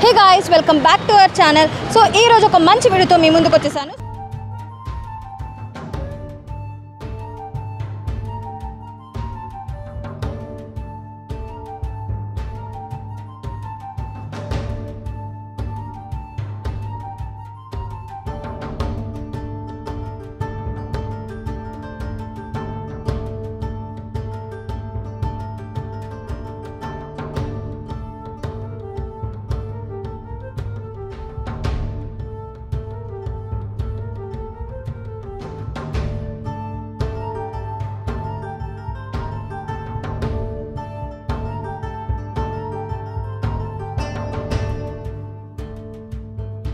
Hey guys, welcome back to our channel. So ee roju oka manchi video tho mee munduku vachesanu.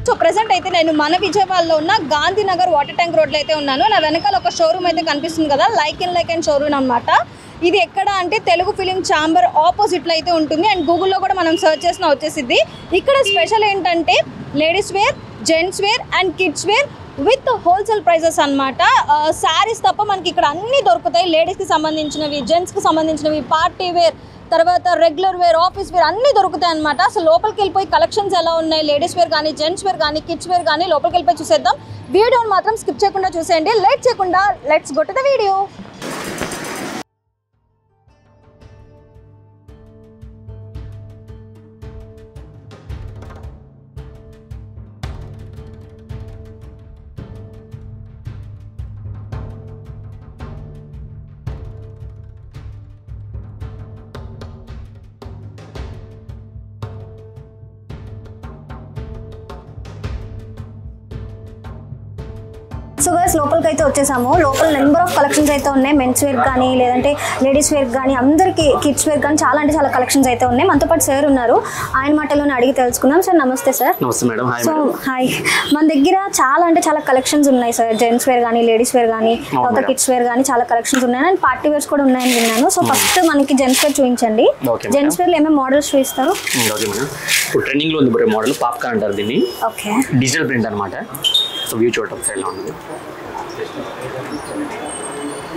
So present అయితే నేను మన విజయవాడలో ఉన్న Gandhinagar water tank రోడ్లో అయితే ఉన్నాను. నా వెనకాల ఒక షోరూమ్ అయితే కనిపిస్తుంది కదా, లైక్ అండ్ షోరూమ్ అనమాట. ఇది ఎక్కడ అంటే తెలుగు ఫిలిం ఛాంబర్ ఆపోజిట్లో అయితే ఉంటుంది. అండ్ గూగుల్లో కూడా మనం సెర్చ్ చేసినా వచ్చేసిద్ది. ఇక్కడ స్పెషల్ ఏంటంటే ladies wear, gents wear and kids wear with wholesale prices అనమాట. శారీస్ తప్ప మనకి ఇక్కడ అన్నీ దొరుకుతాయి. లేడీస్కి సంబంధించినవి, జెంట్స్కి సంబంధించినవి, పార్టీ వేర్, తర్వాత రెగ్యులర్ వేర్, ఆఫీస్ వేర్ అన్నీ దొరుకుతాయి అనమాట. అసలు లోపలికి వెళ్ళిపోయి కలెక్షన్స్ ఎలా ఉన్నాయి, లేడీస్ వేర్ కానీ, జెంట్స్ వేర్ కానీ, కిడ్స్ వేర్ కానీ లోపలికి వెళ్ళిపోయి చూసేద్దాం. వీడియోని మాత్రం స్కిప్ చేయకుండా చూసేయండి. లేట్ చేయకుండా let's go to the video. So guys లోపలికి అయితే వచ్చేసాము. లోపల నెంబర్ ఆఫ్ కలెక్షన్స్ అయితే ఉన్నాయి. మెన్స్ వేర్ కానీ, లేదంటే లేడీస్ వేర్ కానీ, అందరికీ కిడ్స్ వేర్ కానీ చాలా అంటే చాలా కలెక్షన్స్ అయితే ఉన్నాయి. మనతో పాటు సార్ ఉన్నారు, ఆయన మాటలోనే అడిగి తెలుసుకుందాం. సార్ నమస్తే సార్. నమస్తే మేడం. సో హాయ్, మన దగ్గర చాలా అంటే చాలా కలెక్షన్స్ ఉన్నాయి సార్. జెంట్స్ వేర్ కానీ, లేడీస్ వేర్ కానీ, తర్వాత కిడ్స్ వేర్ కానీ చాలా కలెక్షన్స్ ఉన్నాయి. అండ్ పార్టీ వేర్స్ కూడా ఉన్నాయని విన్నాను. సో ఫస్ట్ మనకి జెంట్స్ వేర్ చూపించండి. జెంట్స్ వేర్ ఏమేమి మోడల్స్ చూపిస్తారు? ఇప్పుడు ట్రెండింగ్ లో ఉంది మోడల్ పాప్కార్న్ అంటారు దీన్ని. ఓకే, డిజిటల్ ప్రింట్ అనమాట. సో వ్యూ చూడటం సైడ్ లో ఉంది.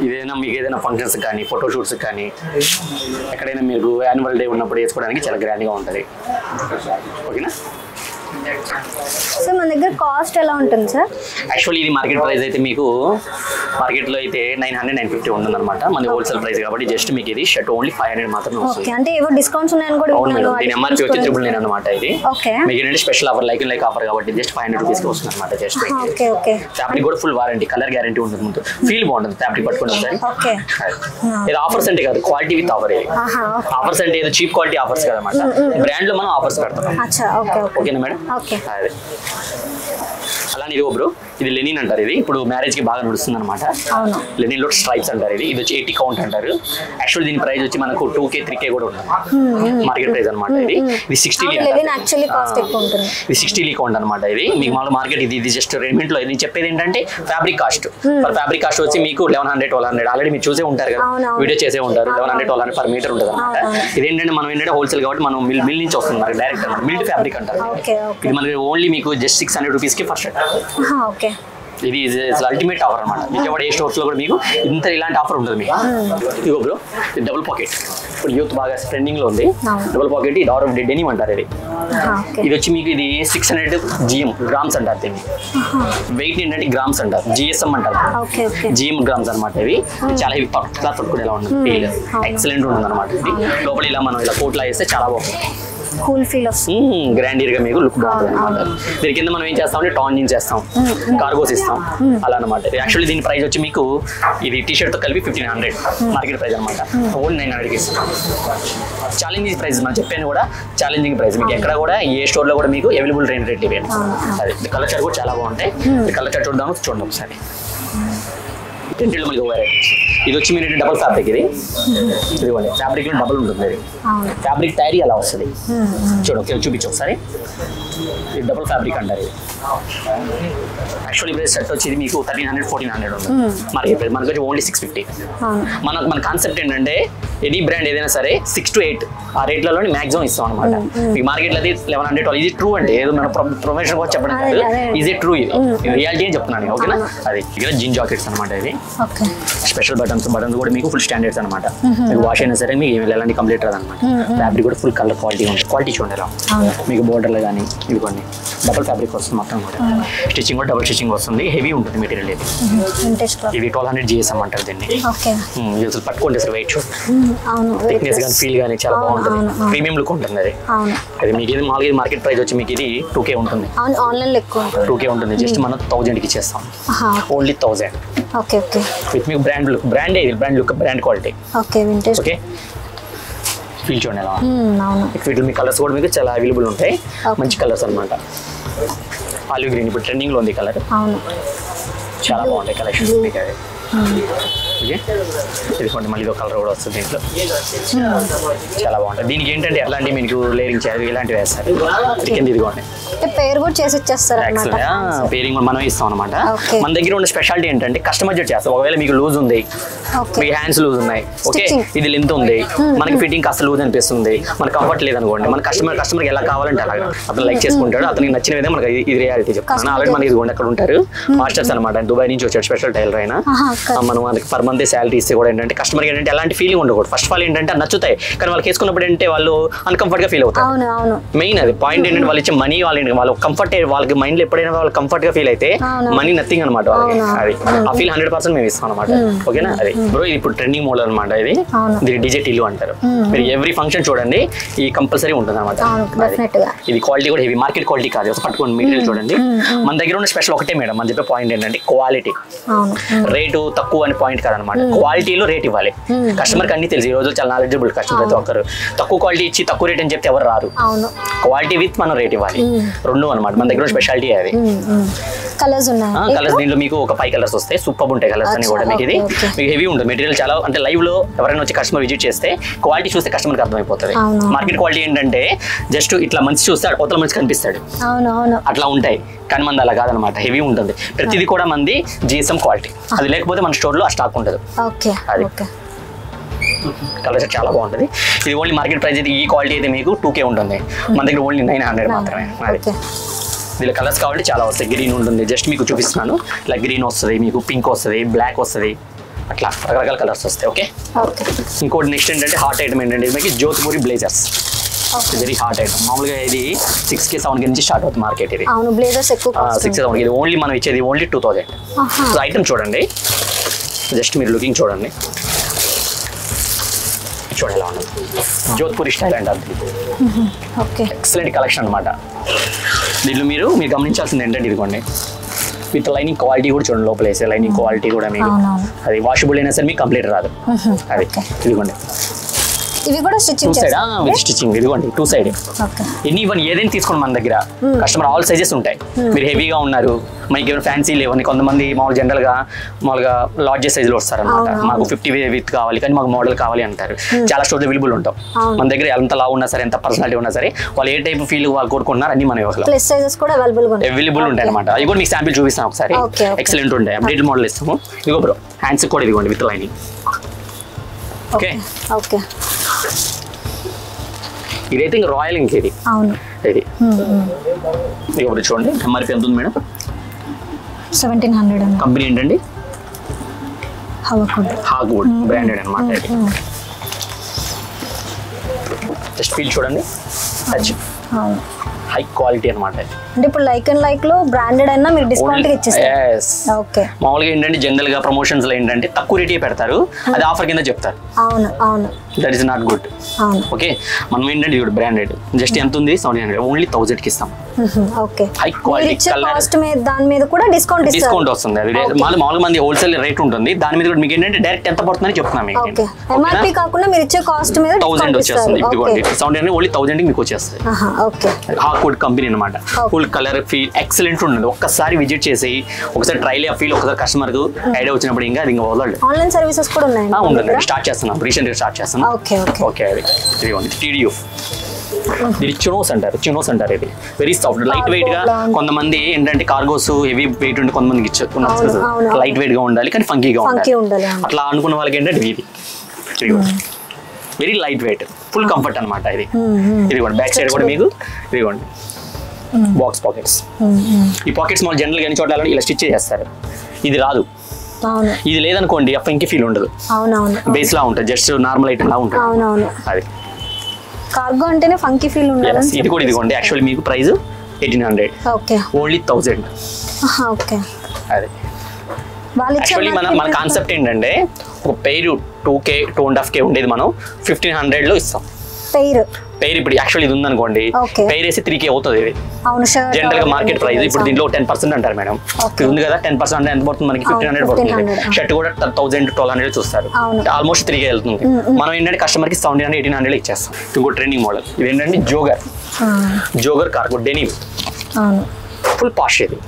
ఇదేనా మీకు ఏదైనా ఫంక్షన్స్ కానీ, ఫోటోషూట్స్ కానీ, ఎక్కడైనా మీకు యాన్యువల్ డే ఉన్నప్పుడు వేసుకోవడానికి చాలా గ్రాండ్గా ఉంటుంది. ఓకేనా? సో మన దగ్గర కాస్ట్ ఎలా ఉంటుంది సార్? యాక్చువల్లీ ఇది మార్కెట్ ప్రైస్ అయితే మీకు మార్కెట్లో అయితే 900-950 ఉంటుంది అనమాట. మన హోల్సేల్ ప్రైస్ కాబట్టి జస్ట్ మీకు ఇది షర్ట్ ఓన్లీ 500 మాత్రమే వస్తుంది. అంటే ఏవో డిస్కౌంట్స్ ఉన్నాయని కూడా విన్నాను. దీని ఎంఆర్పీ వచ్చి 999 అనమాట. ఇది ఓకే, మీకు ఏంటంటే స్పెషల్ ఆఫర్, లైక్ ఆఫర్ కాబట్టి జస్ట్ 500 రూపీస్కి వస్తుంది అనమాట. Just okay okay. ఫ్యాబ్రిక్ కూడా ఫుల్ వారంటీ, కలర్ గ్యారంటీ ఉంటుంది. ముందు ఫీల్ బాగుంటుంది ఫ్యాబ్రిక్ పట్టుకుని ఒకసారి. ఓకే, ఇది ఆఫర్స్ అంటే కాదు, క్వాలిటీ విత్ ఆఫర్. ఇది ఆఫర్స్ అంటే ఏదో చీప్ క్వాలిటీ ఆఫర్స్ కదనమాట. బ్రాండ్ లో మనం ఆఫర్స్ పెడతాం. ఓకేనా మేడం? ఓకే. అలానే ఇది బ్రో, ఇది లెనిన్ అంటారు. ఇది ఇప్పుడు మ్యారేజ్ కి బాగా నడుస్తుంది అనమాట. లెనిన్ లో స్ట్రైప్స్ అంటారు. ఇది వచ్చి 80 కౌంట్ అంటారు. యాక్చువల్లీ దీని ప్రైస్ వచ్చి మనకు 2K 3K కూడా ఉంటుంది మార్కెట్ ప్రైస్ అనమాట. ఇది 60 ఇది 60 కౌంట్ అనమాట. ఇది మీకు మామూలు మార్కెట్ ఇది జస్ట్ రెడీమేడ్ లో. ఇది చెప్పేది ఏంటంటే ఫ్యాబ్రిక్ కాస్ట్. ఫ్యాబ్రిక్ కాస్ట్ వచ్చి మీకు 1100-1200 ఆల్రెడీ మీరు చూసే ఉంటారు కదా, వీడియో చేసే ఉంటారు. 1100-1200 పర్ మీటర్ ఉంటుంది అనమాట. ఇదేంటంటే మనం ఏంటంటే హోల్సేల్ కాబట్టి మనం మిల్ నుంచి వస్తుంది మనకి డైరెక్ట్ అనమాట. మిల్డ్ ఫ్యాబ్రిక్ అంటారు. ఇది మనకి ఓన్లీ మీకు జస్ట్ 600 రూపీస్కి ఫస్ట్ షర్ట్. ఓకే, ఇది అల్టిమేట్ ఆఫర్ అనమాట. విజయవాడ ఏ స్టోర్స్ లో కూడా మీకు ఇంత ఇలాంటి ఆఫర్ ఉంటుంది మీకు. ఇగో బ్రో, ఇది డబుల్ పాకెట్. ఇప్పుడు యూత్ బాగా ట్రెండింగ్ లో ఉంది డబుల్ పాకెట్. ఇది ఆర్ డెనిమ్ అంటారు. ఇది వచ్చి మీకు ఇది 600 GM గ్రామ్స్ అంటారు. దీన్ని వెయిట్ ఏంటంటే గ్రామ్స్ అంటారు, GSM అంటారు. GM గ్రామ్స్ అనమాట. ఇవి చాలా హెవీ పక్కలా తొట్టుకునేలా ఉంటుంది. ఎక్సలెంట్ ఉంటుంది అనమాట. ఇది లోపల ఇలా మనం ఇలా కోట్లా వేస్తే చాలా బాగుంటుంది. కూల్ ఫీల్ వస్తుంది, గ్రాండీర్ గా మీకు లుక్ బాగుంటుంది అనమాట. దీని కింద మనం ఏం చేస్తామంటే టాంజింగ్ చేస్తాం, కార్గోస్ ఇస్తాం అలా అనమాట. యాక్చువల్లీ దీని ప్రైస్ వచ్చి మీకు ఇది టీ షర్ట్ తో కలిపి 1500 మార్కెట్ ప్రైస్ అనమాట. ఓన్లీ 900కి ఇస్తాం. ఛాలెంజింగ్ ప్రైస్ మనం చెప్పాను కూడా, ఛాలెంజింగ్ ప్రైస్. మీకు ఎక్కడ కూడా ఏ స్టోర్ లో కూడా మీకు అవైలబుల్ రేట్ ఇవే. అది కలర్ చార్ట్ కూడా చాలా బాగుంటాయి. కలర్ చార్ట్ చూడండి ఒకసారి. రెండిళ్ళు మనకి వెరైటీస్. ఇది వచ్చి మీరు డబుల్ ఫ్యాబ్రిక్. ఇది ఇదిగోండి, ఫ్యాబ్రిక్ లో డబుల్ ఉంటుంది. ఇది ఫ్యాబ్రిక్ తయారీ అలా వస్తుంది. చూడండి, చూపించు ఒకసారి. ఇది డబుల్ ఫ్యాబ్రిక్ అంటారు. ఇది యాక్చువల్లీ ప్రైస్ సెట్ వచ్చి మీకు 1300-1400 ఉంది మార్కెట్ ప్రైస్. మనకు వచ్చి ఓన్లీ 650. మన కాన్సెప్ట్ ఏంటంటే ఎనీ బ్రాండ్ ఏదైనా సరే 6 to 8 ఆ రేట్లలో మాక్సిమం ఇస్తాం అనమాట. మీకు మార్కెట్లో అది 1100. ఇది ట్రూ అంటే ఏదో మన ప్రొమోషన్ కూడా చెప్పడం కాదు, ఇది ట్రూ. ఇది రియాలిటీ అని చెప్తున్నాను. ఓకేనా? అది ఇక్కడ జిన్ జాకెట్స్ అనమాట. ఇది ఓకే స్పెషల్ బటన్స్ కూడా మీకు ఫుల్ స్టాండర్డ్స్ అనమాట. మీకు వాష్ అయినా సరే మీకు ఎలాంటి కంప్లీట్ రాదనమాట. ఫ్యాబ్రిక్ కూడా ఫుల్ కలర్ క్వాలిటీ ఉంటుంది. క్వాలిటీ చూడండి ఎలా మీకు బోర్డర్లు కానీ ఇదిగోండి డబుల్ ఫ్యాబ్రిక్ వస్తుంది మొత్తం కూడా. స్టిచ్చింగ్ కూడా డబుల్ స్టిచ్చింగ్ వస్తుంది. హెవీ ఉంటుంది మెటీరియల్ ఇది. ఇది 1200 GSM అంటారు దీన్ని. అసలు పట్టుకోండి అసలు వెయిట్ థిక్నెస్ కానీ ఫీల్ కానీ చాలా బాగుంటుంది. ప్రీమియం లుక్ ఉంటుంది అది. అది మీకు ఇది మామూలుగా మార్కెట్ ప్రైస్ వచ్చి మీకు ఇది 2K ఉంటుంది. 2K ఉంటుంది. జస్ట్ మనం 1000కి ఇచ్చేస్తాం. ఓన్లీ 1000. ఓకే ఓకే విత్ మీకు brand look brand quality. Okay vintage. Okay feel చూడండి ఎలా వీటిలో మీ కలర్స్ కూడా మీకు చాలా అవైలబుల్ ఉంటాయి. మంచి కలర్స్ అనమాట. ఆలివ్ గ్రీన్ ఇప్పుడు ట్రెండింగ్ లో ఉంది కలర్. చాలా బాగుంటాయి కలెక్షన్ మీకు అది. ఓకే ఇదిగోండి మళ్ళీ ఒక కలర్ కూడా వస్తుంది దీంట్లో. చాలా బాగుంటుంది. దీనికి ఏంటంటే ఎలాంటి మీకు లేరింగ్ చేయాలి ఇలాంటివి వేస్తారు. కింద ఇదిగోండి పేరు కూడా చేసి ఇచ్చేస్తారు. పేరింగ్ మనం ఇస్తాం అనమాట. మన దగ్గర ఉన్న స్పెషాలిటీ ఏంటంటే కస్టమైజ్ చేస్తాం. ఒకవేళ మీకు లూజ్ ఉంది, మీ హ్యాండ్స్ లూజ్ ఉన్నాయి, ఓకే ఇది లెంత్ ఉంది, మనకి ఫిట్టింగ్ కాస్త లూజ్ అనిపిస్తుంది, మనకు కంఫర్ట్ లేదనుకోండి, మన కస్టమర్కి ఎలా కావాలంటే అలాగా అతను లైక్ చేసుకుంటాడు. అతనికి నచ్చిన విధంగా మనకి ఇది రియాలిటీ చెప్తాను. ఆల్రెడీ మనకి ఇదిగోండి అక్కడ ఉంటారు మాస్టర్స్ అనమాట. దుబాయ్ నుంచి వచ్చాడు స్పెషల్ టైలర్ అయినా. మనం మనకి పర్ మంత్ శాలరీ ఇస్తే కూడా ఏంటంటే కస్టమర్ ఏంటంటే ఎలాంటి ఫీలింగ్ ఉండకూడదు. ఫస్ట్ ఆఫ్ ఆల్ ఏంటంటే నచ్చుతాయి, కానీ వాళ్ళకి వేసుకున్నప్పుడు ఏంటంటే వాళ్ళు అన్కంఫర్ట్ గా ఫీల్ అవుతారు. మెయిన్ అది పాయింట్ ఏంటంటే వాళ్ళు ఇచ్చే మనీ వాళ్ళు కంఫర్ట్ వాళ్ళకి మైండ్ లో ఎప్పుడైనా వాళ్ళు కంఫర్ట్ గా ఫీల్ అయితే మనీ నథింగ్ అనమాట వాళ్ళకి. అది ఆ ఫీల్ 100% మేము ఇస్తాం అనమాట. ఓకేనా అది బ్రో. ఇది ఇప్పుడు ట్రెండింగ్ మోడల్ అనమాట. ఇది డిజెట్ ఇల్లు అంటారు. మీరు ఎవ్రీ ఫంక్షన్ చూడండి ఈ కంపల్సరీ ఉంటుంది అనమాట. ఇది క్వాలిటీ కూడా హెవీ మార్కెట్ క్వాలిటీ కాదు. పట్టుకోండి మెటీరియల్ చూడండి. మన దగ్గర ఉన్న స్పెషల్ ఒకటే మేడం మనం చెప్పే పాయింట్ ఏంటంటే క్వాలిటీ. రేటు తక్కువ అనే పాయింట్ కాదనమాట. క్వాలిటీలో రేట్ ఇవ్వాలి. కస్టమర్ కి అన్ని తెలుసు. ఈ రోజు చాలా నాలెడ్జబుల్ కస్టమర్ ప్రతి ఒక్కరు. తక్కువ క్వాలిటీ ఇచ్చి తక్కువ రేట్ అని చెప్తే ఎవరు రారు. క్వాలిటీ విత్ మనం రేట్ ఇవ్వాలి. రెండు అనమాట మన దగ్గర స్పెషాలిటీ. అది కలర్స్ ఉన్నాయి. కలర్స్ దీంట్లో మీకు ఒక 5 కలర్స్ వస్తాయి. సూపర్ ఉంటాయి కలర్స్ అన్ని కూడా. మీకు ఇది మీకు హెవీ ఉంటుంది మెటీరియల్ చాలా. అంటే లైవ్ లో ఎవరైనా వచ్చి కస్టమర్ విజిట్ చేస్తే క్వాలిటీ చూస్తే కస్టమర్ కి అర్థమైపోతుంది. మార్కెట్ క్వాలిటీ ఏంటంటే జస్ట్ ఇట్లా మంచి చూస్తే అవతల మంచి కనిపిస్తాడు, అట్లా ఉంటాయి. కానీ మనది అలా కాదనమాట. హెవీ ఉంటుంది ప్రతిదీ కూడా. మంది GSM క్వాలిటీ. అది లేకపోతే మన స్టోర్ లో ఆ స్టాక్ ఉండదు. అది కలర్ చాలా బాగుంటుంది. ఇది ఓన్లీ మార్కెట్ ప్రైస్ అయితే ఈ క్వాలిటీ అయితే మీకు 2K ఉంటుంది. మన దగ్గర ఓన్లీ 900 మాత్రమే. అది దీనిలో కలర్స్ కావాలి చాలా వస్తాయి. గ్రీన్ ఉంటుంది, జస్ట్ మీకు చూపిస్తున్నాను. ఇలా గ్రీన్ వస్తుంది, మీకు పింక్ వస్తుంది, బ్లాక్ వస్తుంది, అట్లా రకరకాల కలర్స్ వస్తాయి. ఓకే ఇంకోటి నెక్స్ట్ ఏంటంటే హాట్ ఐటమ్ ఏంటంటే మీకు Jodhpuri blazers. Very hot item. మామూలుగా ఇది 6K 7K నుంచి స్టార్ట్ అవుతుంది మార్కెట్. ఇది 6-7K. ఇది ఓన్లీ మనం ఇచ్చేది ఓన్లీ 2000. ఐటమ్ చూడండి, జస్ట్ మీరు లుకింగ్ చూడండి. చూడండి ఎలా ఉండదు. జోధ్పూరి స్టైల్ అంటారు. ఎక్సలెంట్ కలెక్షన్ అనమాట. దీంట్లో మీరు గమనించాల్సింది ఏంటంటే ఇదిగోండి విత్ లైనింగ్ క్వాలిటీ కూడా చూడండి. లోపల వేసే లైనింగ్ క్వాలిటీ కూడా మీకు అది వాషబుల్ అయినా సరే మీకు కంప్లీట్ రాదు. అది ఇదిగోండి. ఇవి కూడా స్టిచ్చింగ్ విత్ స్టిచ్చింగ్. ఇదిగోండి 2 సైడ్. ఎనీ వన్ ఏదైనా తీసుకోండి మన దగ్గర. కస్టమర్ ఆల్ సైజెస్ ఉంటాయి. మీరు హెవీగా ఉన్నారు, మనకి ఏమైనా ఫ్యాన్సీ లేవని కొంతమంది మామూలుగా లార్జెస్ట్ సైజులో వస్తారనమాట. మాకు 50 విత్ కావాలి కానీ మాకు మోడల్ కావాలి అంటారు. చాలా స్టోర్స్ అవైలబుల్ ఉంటాం మన దగ్గర. ఎంత లావు ఉన్నా సరే, ఎంత పర్సనాలిటీ ఉన్నా సరే, వాళ్ళు ఏ టైప్ ఫీల్ వాళ్ళు కోరుకుంటున్నారు అన్ని మన అవైలబుల్ ఉంటాయి అనమాట. అవి కూడా మీకు శాంపిల్ చూపిస్తాను ఒకసారి. ఎక్సలెంట్ ఉంటాయి. అప్డేట్ మోడల్ ఇస్తాము. ఇదిగో బ్రో హ్యాండ్స్ కూడా ఇదిగోండి విత్ లైనింగ్. ఓకే ఇదైతే ఇంకా రాయల్ ఇంక ఇది. ఇది ఇదిగో చూడండి. MRP ఎంత ఉంది మేడం? 1700. కంపెనీ ఏంటండి? హాగ్వుడ్ బ్రాండెడ్ అనమాట. జస్ట్ ఫీల్ చూడండి. హై క్వాలిటీ అనమాట. అంటే ఇప్పుడు లైక్ లో బ్రాండెడ్ అయినా మీరు డిస్కౌంట్ ఇచ్చేస్తారు. ఓకే మామూలుగా ఏంటంటే జనరల్ గా ప్రమోషన్స్ లో ఏంటంటే తక్కువ రేట్ పెడతారు, అది ఆఫర్ కింద చెప్తారు. That is not good. Okay మనం ఏంటంటే ఇప్పుడు బ్రాండెడ్ జస్ట్ ఎంత ఉంది 700, ఓన్లీ 1000 కి ఇస్తాం. ఓకే హై క్వాలిటీ కాస్ట్ మీద దాని మీద కూడా డిస్కౌంట్ వస్తుంది. అది మామూలుగా మంది హోల్సేల్ రేట్ ఉంటుంది, దాని మీద కూడా మీకు ఏంటంటే డైరెక్ట్ ఎంత పడుతుందని చెప్తున్నాం. మీకు ఓకే MRP కాకుండా మీరు ఇచ్చే కాస్ట్ మీద 1000 వచ్చేస్తుంది. ఇదిగోండి 700 ఓన్లీ 1000 కి మీకు వచ్చేస్తుంది. ఓకే హాగ్వుడ్ కంపెనీ అన్నమాట. ఫుల్ కలర్ ఫీల్ ఎక్సలెంట్ ఉంటుంది. ఒక్కసారి విజిట్ చేసి ఒకసారి ట్రైల్ ఫీల్ ఒకసారి కస్టమర్ కు ఐడియా వచ్చినప్పుడు ఇంకా అది ఇంకా వదలదు. ఆన్లైన్ సర్వీసెస్ కూడా ఉన్నాయి. ఉంటుంది. స్టార్ట్ చేస్తున్నాం, రీసెంట్ గా స్టార్ట్ చేస్తున్నాం. ఓకే అది ఇదిగోండి TDU. ఇది చినోస్ అంటారు. ఇది వెరీ సాఫ్ట్ లైట్ వెయిట్ గా. కొంతమంది ఏంటంటే కార్గోస్ హెవీ వెయిట్ ఉంటే కొంతమందికి ఇచ్చారు లైట్ వెయిట్ గా ఉండాలి కానీ ఫంకీగా ఉండాలి. అట్లా అనుకున్న వాళ్ళకి ఏంటంటే ఇది very light weight full comfort అనమాట. ఇది కూడా బ్యాక్ సైడ్ కూడా మీకు ఇదిగోండి బాక్స్ పాకెట్స్. ఈ పాకెట్స్ మనం జనరల్ గా ఎన్ని చోట్ల ఇలా స్టిచ్ చేస్తారు. ఇది రాదు. అవును. ఇది లేదనుకోండి ఆ ఫంకీ ఫీల్ ఉండదు. అవునవును. బేస్ లా ఉంటుంది, జస్ట్ నార్మల్ ఐటమ్ లా ఉంటుంది. అవునవును. అది కార్గో అంటేనే ఫంకీ ఫీల్ ఉండాలి. ఇది కూడా ఇదిగోండి యాక్చువల్లీ మీకు ప్రైస్ 1800. ఓకే. ఓన్లీ 1000. ఓకే. అదే యాక్చువల్లీ మన కాన్సెప్ట్ ఏంటంటే ఒక పెయిర్ 2K 2.5K ఉండేది మనం 1500లో ఇస్తాం. పెయిర్ ఇప్పుడు యాక్చువల్లీ ఇది ఉందనుకోండి, పెయిర్ వేసి 3K అవుతుంది. ఇది జనరల్ గా మార్కెట్ ప్రైస్. ఇప్పుడు దీంట్లో 10% అంటారు మేడం. ఇది ఉంది కదా 10% అంటే ఎంత పడుతుంది మనకి? 1500 పడుతుంది. షర్ట్ కూడా 1000-1200 చూస్తారు, ఆల్మోస్ట్ 3K వెళ్తుంది. మనం ఏంటంటే కస్టమర్ కి 1700-1800 ఇచ్చేస్తాం. ఇంకో ట్రెండింగ్ మోడల్ ఇది ఏంటంటే jogger cargo denim. Full posh ఇది,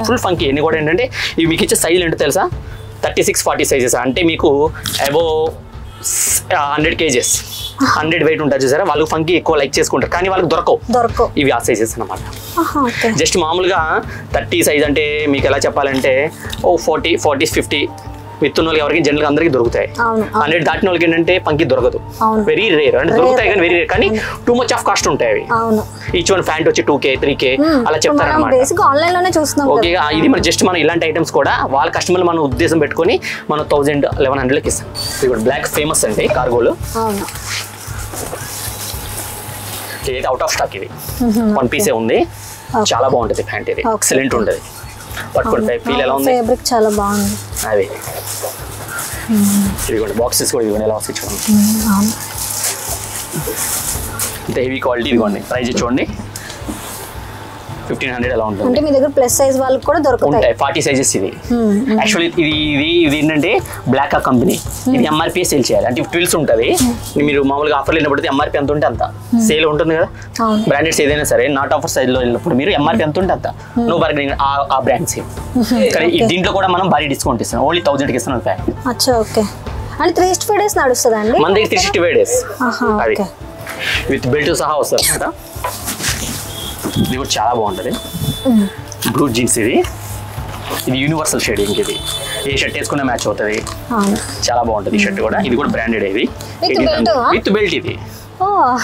ఫుల్ ఫంకీ. ఇన్ని కూడా ఏంటంటే ఇవి మీకు ఇచ్చే సైజ్ ఏంటో తెలుసా? 36-40 సైజెస్. అంటే మీకు అబోవ్ 100 kgs 100 వెయిట్ ఉంటుంది చూసారా, వాళ్ళు ఫంకీ ఎక్కువ లైక్ చేసుకుంటారు కానీ వాళ్ళకి దొరకవు ఇవి ఆ సైజెస్ అనమాట. జస్ట్ మామూలుగా 30 సైజ్ అంటే మీకు ఎలా చెప్పాలంటే 40-50 విత్తున్న వాళ్ళకి ఎవరికి జనరల్గా అందరికీ దొరుకుతాయి. 100 దాటిన వాళ్ళకి ఏంటంటే పంకి దొరకదు, వెరీ రేర్. అంటే దొరుకుతాయి కానీ వెరీ రేర్, కానీ టూ మచ్ ఆఫ్ కాస్ట్ ఉంటాయి అవి. ఈచ్ వన్ ప్యాంట్ వచ్చి 2K 3K అలా చెప్తారన్నమాట. ఓకే, ఇది మన జస్ట్ మనం ఇలాంటి ఐటమ్స్ కూడా వాళ్ళ కస్టమర్లు మన ఉద్దేశం పెట్టుకొని మనం 1000-1100కి ఇస్తాం. ఇది కూడా బ్లాక్ ఫేమస్ అంటే కార్గోలు. ఇది అవుట్ ఆఫ్ స్టాక్, ఇది 1 పీసే ఉంది. చాలా బాగుంటుంది ప్యాంట్, ఇది ఎక్సలెంట్ ఉంటుంది. పట్టుకోండి, ఫీల్ ఎలా ఉంది? ఫ్యాబ్రిక్ చాలా బాగుంది. అది ఇదిగోండి బాక్సెస్ కూడా ఇదిగోండి ఎలా వస్తాయి చూడండి. ఇంత హెవీ క్వాలిటీ. ఇదిగోండి ప్రైస్ చూడండి 1500 ఎలా ఉంటుంది. అంటే మీ దగ్గర ప్లస్ సైజ్ వాళ్ళకి కూడా దొరుకుతాయి. 40 సైజెస్ ఇది. యాక్చువల్లీ ఇది ఏంటంటే బ్లాక్ కంపెనీ, ఇది MRP సేల్ చేయాలి. అంటే ట్విల్స్ ఉంటుంది. మీరు మామూలుగా ఆఫర్లు వెళ్ళినప్పుడు MRP ఎంత ఉంటే అంత సేల్ ఉంటుంది కదా. బ్రాండెడ్స్ ఏదైనా సరే నాట్ ఆఫర్ సైజ్ లో వెళ్ళినప్పుడు మీరు MRP ఎంత ఉంటే అంత నో బార్గెనింగ్ ఆ బ్రాండ్ సేమ్. కానీ దీంట్లో కూడా మనం భారీ డిస్కౌంట్ ఇస్తాం. ఓన్లీ 1000కి ఇస్తున్నాం ప్యాక్. అచ్చా, ఓకే. అంటే 365 days నడుస్తుందండి మన దగ్గర? 365 days. అది విత్ బెల్ట్ సహా వస్తుంది కదా. ఇది కూడా చాలా బాగుంటుంది. బ్లూ జీన్స్, ఇది యూనివర్సల్ షేడింగ్. ఇది ఏ షర్ట్ వేసుకున్న మ్యాచ్ అవుతుంది, చాలా బాగుంటుంది. ఈ షర్ట్ కూడా, ఇది కూడా బ్రాండెడ్. ఇది విత్ బెల్ట్. ఇది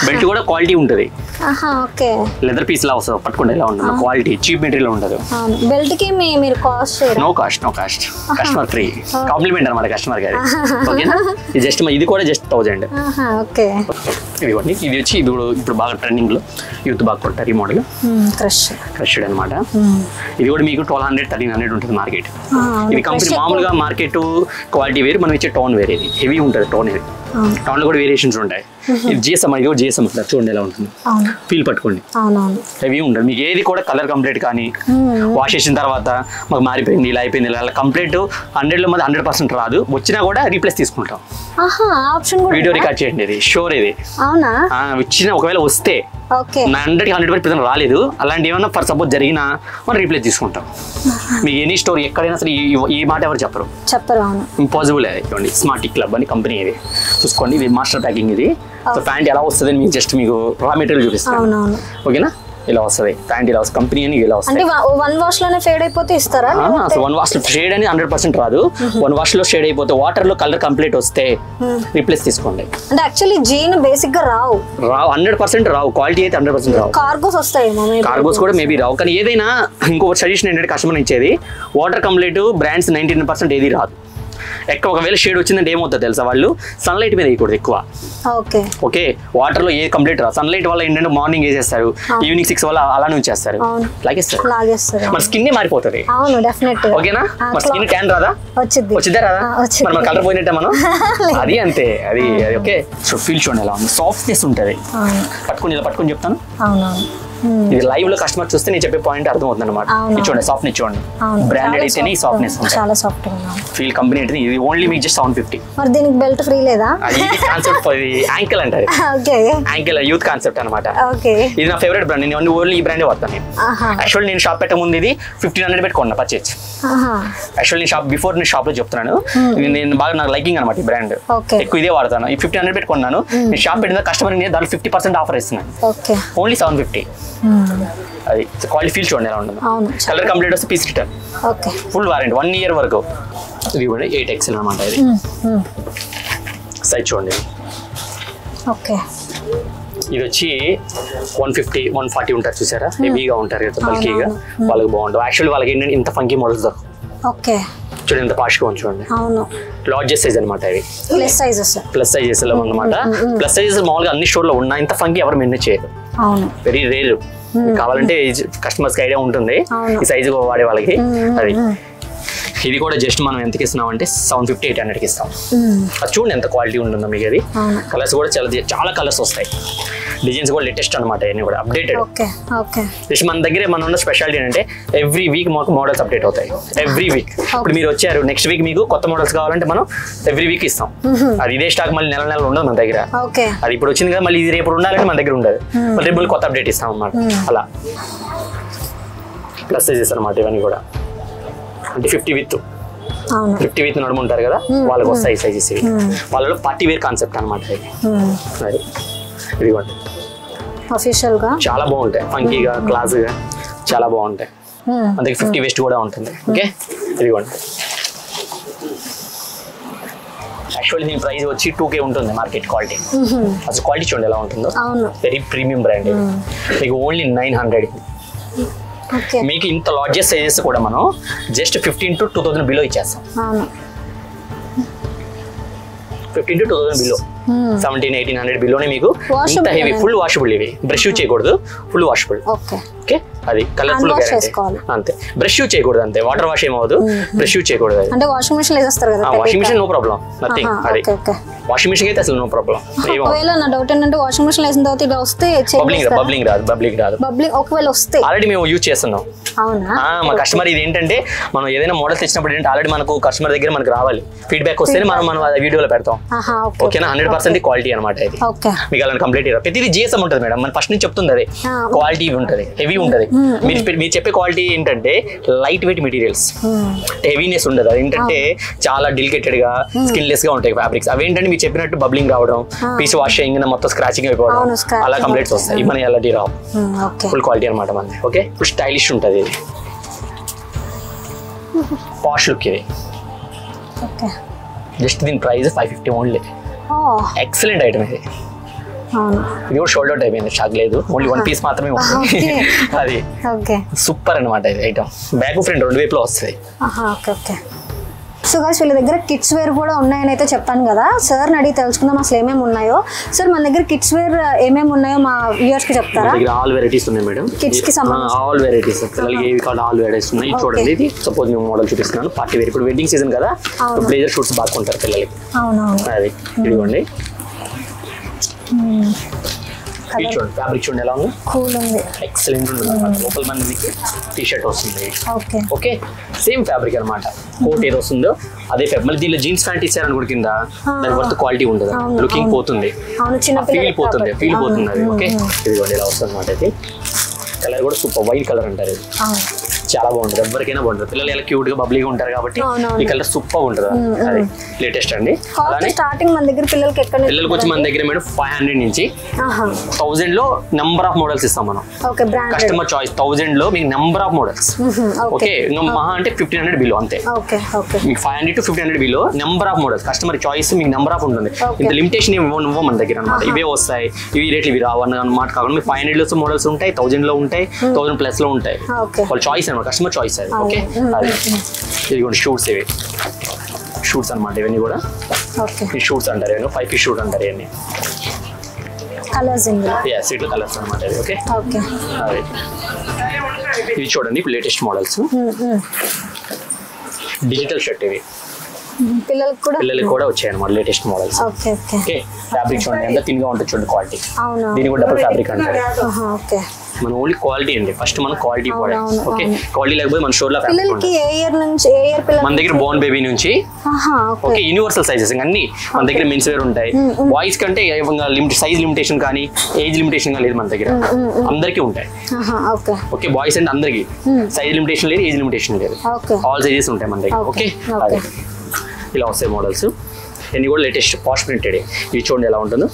బెల్ట్ కూడా క్వాలిటీ ఉంటుంది. లెదర్ పీస్ లా వస్తుంది, పట్టుకుంటే ఎలా ఉంటుంది క్వాలిటీ, చీప్ మెటీరియల్ ఉండదు. బెల్ట్ కి మీరు cost? No cost, customer free, compliment అనమాట కస్టమర్ గారి. ఓకేనా? ఇది జస్ట్ ఇది కూడా జస్ట్ 1000. ఇదిగోండి, ఇది వచ్చి ఇది ఇప్పుడు బాగా ట్రెండింగ్ లో యూత్ బాగా కొట్టారు ఈ మోడల్. క్రష్డ్ అనమాట. ఇది కూడా మీకు 1200-1300 ఉంటుంది మార్కెట్. ఇది కంపెనీ మామూలుగా మార్కెట్ క్వాలిటీ వేరు, మనం ఇచ్చే టోన్ వేరే. ఇది హెవీ ఉంటుంది టోన్. ఇది టౌన్ లో కూడా వేరియేషన్స్ ఉంటాయి. ఇది GSM, ఇది GSM చూడండి ఎలా ఉంటుంది. ఫీల్ పట్టుకోండి, హెవీ ఉంటుంది. మీకు ఏది కూడా కలర్ కంప్లీట్ కానీ వాష్ చేసిన తర్వాత మాకు మారిపోయింది ఇలా అయిపోయింది ఇలా కంప్లీట్ 100లో 100% రాదు. వచ్చినా కూడా రీప్లేస్ తీసుకుంటాం. వీడియో రికార్డ్ చేయండి, ఇది షోర్. ఇది వచ్చిన ఒకవేళ వస్తే 100కి 100% రాలేదు, అలాంటి ఏమన్నా ఫర్ సపోజ్ జరిగినా మనం రీప్లేస్ తీసుకుంటాం. మీకు ఎనీ స్టోర్ ఎక్కడైనా సరే ఈ మాట ఎవరు చెప్పరు. ఇంపాసిబుల్. అది స్మార్ట్ క్లబ్ అని కంపెనీ. ఇది చూసుకోండి, ఇది మాస్టర్ ప్యాకింగ్. ఇది సో ప్యాంట్ ఎలా వస్తుంది మీకు జస్ట్ మీకు రా మెటీరియల్ చూపిస్తాను. ఓకేనా? ఇలా వస్తుంది ప్యాంట్, ఇలా వస్తుంది కంపెనీ అని. ఇలా వస్తుంది. 1 wash లోనే ఫేడ్ అయిపోతే ఇస్తారా? అసలు 1 wash లో షేడ్ అని 100% రాదు. 1 wash లో షేడ్ అయిపోతే వాటర్ లో కలర్ కంప్లీట్ వస్తే రీప్లేస్ తీసుకోండి. అంటే యాక్చువల్లీ జీన్ బేసిక్ గా రావు 100% రావు. క్వాలిటీ అయితే 100% రావు. కార్గోస్ వస్తాయి, కార్గోస్ కూడా మేబీ రావు. కానీ ఏదైనా ఇంకొక సజెషన్ ఏంటంటే కస్టమర్ ఇచ్చేది, వాటర్ కంప్లీట్ బ్రాండ్స్ 99% ఏది రాదు. ఒకవేళ షేడ్ వచ్చిందంటే ఏమవుతుంది తెలుసా, వాళ్ళు సన్లైట్ మీద వేయకూడదు ఎక్కువ. ఓకే, వాటర్ లో ఏ కంప్లీట్ రా. సన్లైట్ వల్ల ఏంటంటే మార్నింగ్ వేసేస్తారు, ఈవినింగ్ 6 వల్ల అలానే ఉంచేస్తారు, లాగేస్తారు. మన స్కిన్ మారిపోతుంది. ఓకేనా? మన స్కిన్ ట్యాన్ రాదా? వచ్చిద్దా రాదా? మన కలర్ పోయినట్టే మనం. అది అంతే. అది ఓకే. సో ఫీల్ చూడండి ఎలా ఉంది, సాఫ్ట్నెస్ ఉంటుంది. పట్టుకుని ఇలా పట్టుకుని చెప్తాను. ఇది లైవ్ లో కస్టమర్ చూస్తే నేను చెప్పే పాయింట్ అర్థం అవుతుంది అనమాట. చూడండి సాఫ్ట్నెస్ చూడండి, బ్రాండెడ్ అయితేనే సాఫ్ట్నెస్ చాలా సాఫ్ట్. ఫీల్ కంపెనీ అయితే ఇది ఓన్లీ మీకు జస్ట్ 750. మరి దీనికి బెల్ట్ ఫ్రీ లేదా? ఇది కాన్సెప్ట్, ఇది యాంకిల్ అంటారు. యాంకిల్ యూత్ కాన్సెప్ట్ అనమాట. ఇది నా ఫేవరెట్ బ్రాండ్. నేను ఓన్లీ ఈ బ్రాండే వాడతాను. యాక్చువల్లీ నేను షాప్ పెట్టే ముందు ఇది 1500 పెట్టుకున్నా పర్చేజ్. యాక్చువల్లీ నేను బిఫోర్ నేను షాప్ లో చెప్తున్నాను, నేను బాగా నాకు లైకింగ్ అనమాట ఈ బ్రాండ్, ఎక్కువ ఇదే వాడతాను. ఈ 1500 పెట్టుకున్నాను. నేను షాప్ పెట్టిన కస్టమర్ దాంట్లో 50% ఆఫర్ ఇస్తున్నాను. ఓన్లీ 750. అది క్వాలిటీ ఫీల్ చూడండి ఎలా ఉంటుంది. కలర్ కంప్లీట్ వస్తే piece return, full warranty 1 year వరకు. ఇది కూడా 8XL అనమాట. ఇది సైజ్ చూడండి. ఇది వచ్చి 150-140 ఉంటారు చూసారా, హెవీగా ఉంటారు కదా బల్కీగా, వాళ్ళకి బాగుంటుంది. యాక్చువల్లీ వాళ్ళకి ఏంటంటే ఇంత ఫంకీ మోడల్స్ దొరకవు. చూడండి ఎంత పాష్గా చూడండి. అవును, లార్జెస్ట్ సైజ్ అనమాట ఇవి. ప్లస్ సైజెస్ లో అనమాట. ప్లస్ సైజెస్ మామూలుగా అన్ని స్టోర్ లో ఉన్నాయి. ఇంత ఫంకి ఎవరు మెయింటైన్ చేయరు. Very rare. కావాలంటే కస్టమర్స్ కి ఐడియా ఉంటుంది ఈ సైజు వాడే వాళ్ళకి. అది ఇది కూడా జస్ట్ మనం ఎంతకి ఇస్తున్నాం అంటే 750-800కి ఇస్తాం. అది చూడండి ఎంత క్వాలిటీ ఉంటుందో మీకు. అది కలర్స్ కూడా చాలా కలర్స్ వస్తాయి. డిజైన్స్ కూడా లేటెస్ట్ అనమాట. ఇవన్నీ కూడా అప్డేటెడ్. జస్ట్ మన దగ్గర మన ఉన్న స్పెషాలిటీ ఏంటంటే ఎవ్రీ వీక్ మాకు మోడల్స్ అప్డేట్ అవుతాయి. Every week. ఇప్పుడు మీరు వచ్చారు, నెక్స్ట్ వీక్ మీకు కొత్త మోడల్స్ కావాలంటే మనం ఎవ్రీ వీక్ ఇస్తాం. అది ఇదే స్టాక్ మళ్ళీ నెల ఉండదు మన దగ్గర. అది ఇప్పుడు వచ్చింది కదా, మళ్ళీ ఇది రేపు ఉండాలంటే మన దగ్గర ఉండదు. మళ్ళీ రేపు కొత్త అప్డేట్ ఇస్తాం అన్నమాట. అలా ప్లస్ సైజెస్ అనమాట ఇవన్నీ కూడా. అంటే 50 విత్ నడుము ఉంటారు కదా, వాళ్ళకి వస్తాయి సైజెస్ ఇవి. వాళ్ళలో పార్టీ వేర్ కాన్సెప్ట్ అనమాట ఇది. ఇదిగోండి అఫీషియల్ గా చాలా బాగుంటాయి. ఫంకీగా, క్లాస్గా చాలా బాగుంటాయి. అందుకే 50 వేస్ట్ కూడా ఉంటుంది. ఓకే, ఇదిగోండి. యాక్చువల్లీ దీని ప్రైస్ వచ్చి 2K ఉంటుంది మార్కెట్ క్వాలిటీ. అసలు క్వాలిటీ చూడండి ఎలా ఉంటుందో. Very premium brand. మీకు ఓన్లీ 900. మీకు ఇంత లార్జెస్ట్ సైజెస్ కూడా మనం జస్ట్ 15 to 2000 బిలో ఇచ్చేస్తాం. 15 to 2000 బిలో, 1700-1800 బిలోనే మీకు ఇంత హెవీ ఫుల్ వాషబుల్. ఇవి బ్రష్ చేయకూడదు, ఫుల్ వాషబుల్. ఓకే, అది కలర్ఫుల్ అంతే. బ్రష్ చేయకూడదు అంతే. వాటర్ వాష్ ఏమవుదు, బ్రష్ చేయకూడదు. అంటే వాషింగ్ మిషన్ వేసేస్తారు కదా. Washing machine no problem, nothing. అది వాషింగ్ మిషన్ అయితే అసలు నో ప్రాబ్లం. ఒకవేళ నా డౌట్ ఏంటంటే వాషింగ్ మిషన్ వేసిన తర్వాత ఇలా వస్తే బబ్లింగ్ రాదు. ఒకవేళ వస్తే ఆల్రెడీ మేము యూజ్ చేస్తున్నాం. మా కస్టమర్ ఇది ఏంటంటే మనం ఏదైనా మోడల్ తెచ్చినప్పుడు ఏంటంటే ఆల్రెడీ మనకు కస్టమర్ దగ్గర మనకు రావాలి, ఫీడ్బ్యాక్ వస్తేనే మనం వీడియోలో పెడతాం. ఓకేనా, 100% క్వాలిటీ అనమాట. ఇది మీకు అలా కంప్లీట్ ప్రతిదీ GSM ఉంటుంది మేడం. మన ఫస్ట్ నుంచి చెప్తుంది అదే క్వాలిటీ ఉంటుంది, హెవీ ఉంటుంది. మీరు చెప్పే క్వాలిటీ ఏంటంటే లైట్ వెయిట్ మెటీరియల్స్, హెవీనెస్ ఉండదు. అది ఏంటంటే చాలా డెలికేటెడ్ గా, స్కిన్లెస్ గా ఉంటాయి ఫ్యాబ్రిక్స్. అవి ఏంటంటే మీరు చెప్పినట్టు బబ్లింగ్ రావడం, పీస్ వాష్ చేయగా మొత్తం స్క్రాచింగ్ అయిపోవడం, అలా కంప్లైంట్స్ వస్తాయి. మన ఎలాంటి రావు. ఫుల్ క్వాలిటీ అనమాట మనది. ఓకే, ఫుల్ స్టైలిష్ ఉంటుంది. ఇది పాష్ లుక్. ఇది జస్ట్ దీని ప్రైస్ 550 ఓన్లీ. ఎక్సలెంట్ ఐటమ్ ఇది. ఇది కూడా షోల్డర్ టైప్ అయింది, షాక్ లేదు. ఓన్లీ 1 పీస్ మాత్రమే ఉంటుంది. అది సూపర్ అనమాట. ఇది ఐటమ్ బ్యాక్ ఫ్రంట్ 2 వైపులో వస్తుంది. సో గాయ్స్ వీళ్ళ దగ్గర కిడ్స్ వేర్ కూడా ఉన్నాయని అయితే చెప్పాను కదా. సార్ని అడిగి తెలుసుకుందాం అసలు ఏమేమి ఉన్నాయో. సార్ మన దగ్గర కిడ్స్ వేర్ ఏమేమి ఉన్నాయో మా వ్యూవర్స్ కి చెప్తారా? ఆల్ వెరైటీస్ ఉన్నాయి మేడం. కిడ్స్ కి సంబంధించి ఆల్ వెరైటీస్, పిల్లలకి ఏవి కావాలి ఆల్ వెరైటీస్ ఉన్నాయి. చూడండి, ఇది సపోజ్ మేము మోడల్ చూపిస్తున్నాను. Party wear. ఇప్పుడు వెడ్డింగ్ సీజన్ కదా, బ్లేజర్ షూట్స్ బాగా కొంటారు పిల్లలకి. అది ఇదిగోండి. చూడండి ఫ్యాబ్రిక్ చూడండి ఎలా ఉంది. కూల్ ఉంది, ఎక్సలెంట్ ఉంటుంది. లోపల మనకి టీ షర్ట్ వస్తుంది. ఓకే, సేమ్ ఫ్యాబ్రిక్ అనమాట. కోట్ ఏదో వస్తుందో అదే ఫ్యాబ్రిక్. మళ్ళీ దీనిలో జీన్స్ ప్యాంట్ ఇచ్చారని కూడా కింద దాని వర్త్ క్వాలిటీ ఉంటుంది. లుకింగ్ పోతుంది, ఫీల్ పోతుంది. అది ఓకే, ఇదిగోండి ఇలా వస్తుంది అనమాట. ఇది కలర్ కూడా సూపర్ వైట్ కలర్ అంటారు. ఇది చాలా బాగుంటుంది, ఎవరికైనా బాగుంటుంది. పిల్లలు ఎలా క్యూట్ గా బబ్లీగా ఉంటారు కాబట్టి ఈ కలర్ సూపర్ ఉంటుంది. అది లేటెస్ట్ అండి. అలానే స్టార్టింగ్ మన దగ్గర పిల్లలకి వచ్చి మన దగ్గర మేడం 500 నుంచి 1000 లో నెంబర్ ఆఫ్ మోడల్స్ ఇస్తాం మనం. కస్టమర్ చాయిస్ 1000 లో మీకు నెంబర్ ఆఫ్ మోడల్స్. ఓకే, మహా అంటే 1500 బిలో అంతే. మీకు 500 to 1500 below number of models. Customer choice మీకు నెంబర్ ఆఫ్ ఉంటుంది. ఇంత లిమిటేషన్ ఇవ్వ మన దగ్గర అనమాట. ఇవే వస్తాయి, ఇవి రేట్లు ఇవి రావు అన్నమాట. కాకుండా మీకు 500 లో మోడల్స్ ఉంటాయి, 1000 లో ఉంటాయి, 1000+ లో ఉంటాయి. వాళ్ళ చాయిస్ అనమాట, కస్టమర్ చాయిస్ అది. ఓకే, అది ఇదిగోండి షూట్స్. ఇవి షూట్స్ అనమాట. ఇవన్నీ కూడా ఈ షూట్స్ అంటారు. 5 పీస్ షూట్ అంటారు. ఇవన్నీ సీట్లు కలర్స్ అనమాట. ఓకే, అది ఇవి చూడండి. ఇప్పుడు లేటెస్ట్ మోడల్స్ డిజిటల్ షర్ట్. ఇవి పిల్లలకి కూడా వచ్చాయి అనమాట లేటెస్ట్ మోడల్స్. ఓకే, ఫ్యాబ్రిక్ చూడండి ఎంత థిన్ గా ఉంటుంది చూడండి. క్వాలిటీ దీని కూడా డబుల్ ఫ్యాబ్రిక్ అంటారు. మన ఓన్లీ క్వాలిటీ అండి. ఫస్ట్ మనం క్వాలిటీ ఇంపార్టెంట్. ఓకే, క్వాలిటీ లేకపోతే మన స్టోర్ లో మన దగ్గర బోర్న్ బేబీ నుంచి ఓకే యూనివర్సల్ సైజెస్ అన్ని మన దగ్గర మెన్స్ వేర్ ఉంటాయి. బాయ్స్ కంటే సైజ్ లిమిటేషన్ కానీ ఏజ్ లిమిటేషన్ కానీ లేదు మన దగ్గర. అందరికీ ఉంటాయి. ఓకే, బాయ్స్ అంటే అందరికి సైజ్ లిమిటేషన్ లేదు, ఏజ్ లిమిటేషన్ లేదు. ఆల్ సైజెస్ ఉంటాయి మన దగ్గర. ఓకే, ఇలా వస్తాయి మోడల్స్. ఇవన్నీ కూడా లేటెస్ట్ పాష్ ప్రింటెడ్. ఇవి చూడండి ఎలా ఉంటుందో.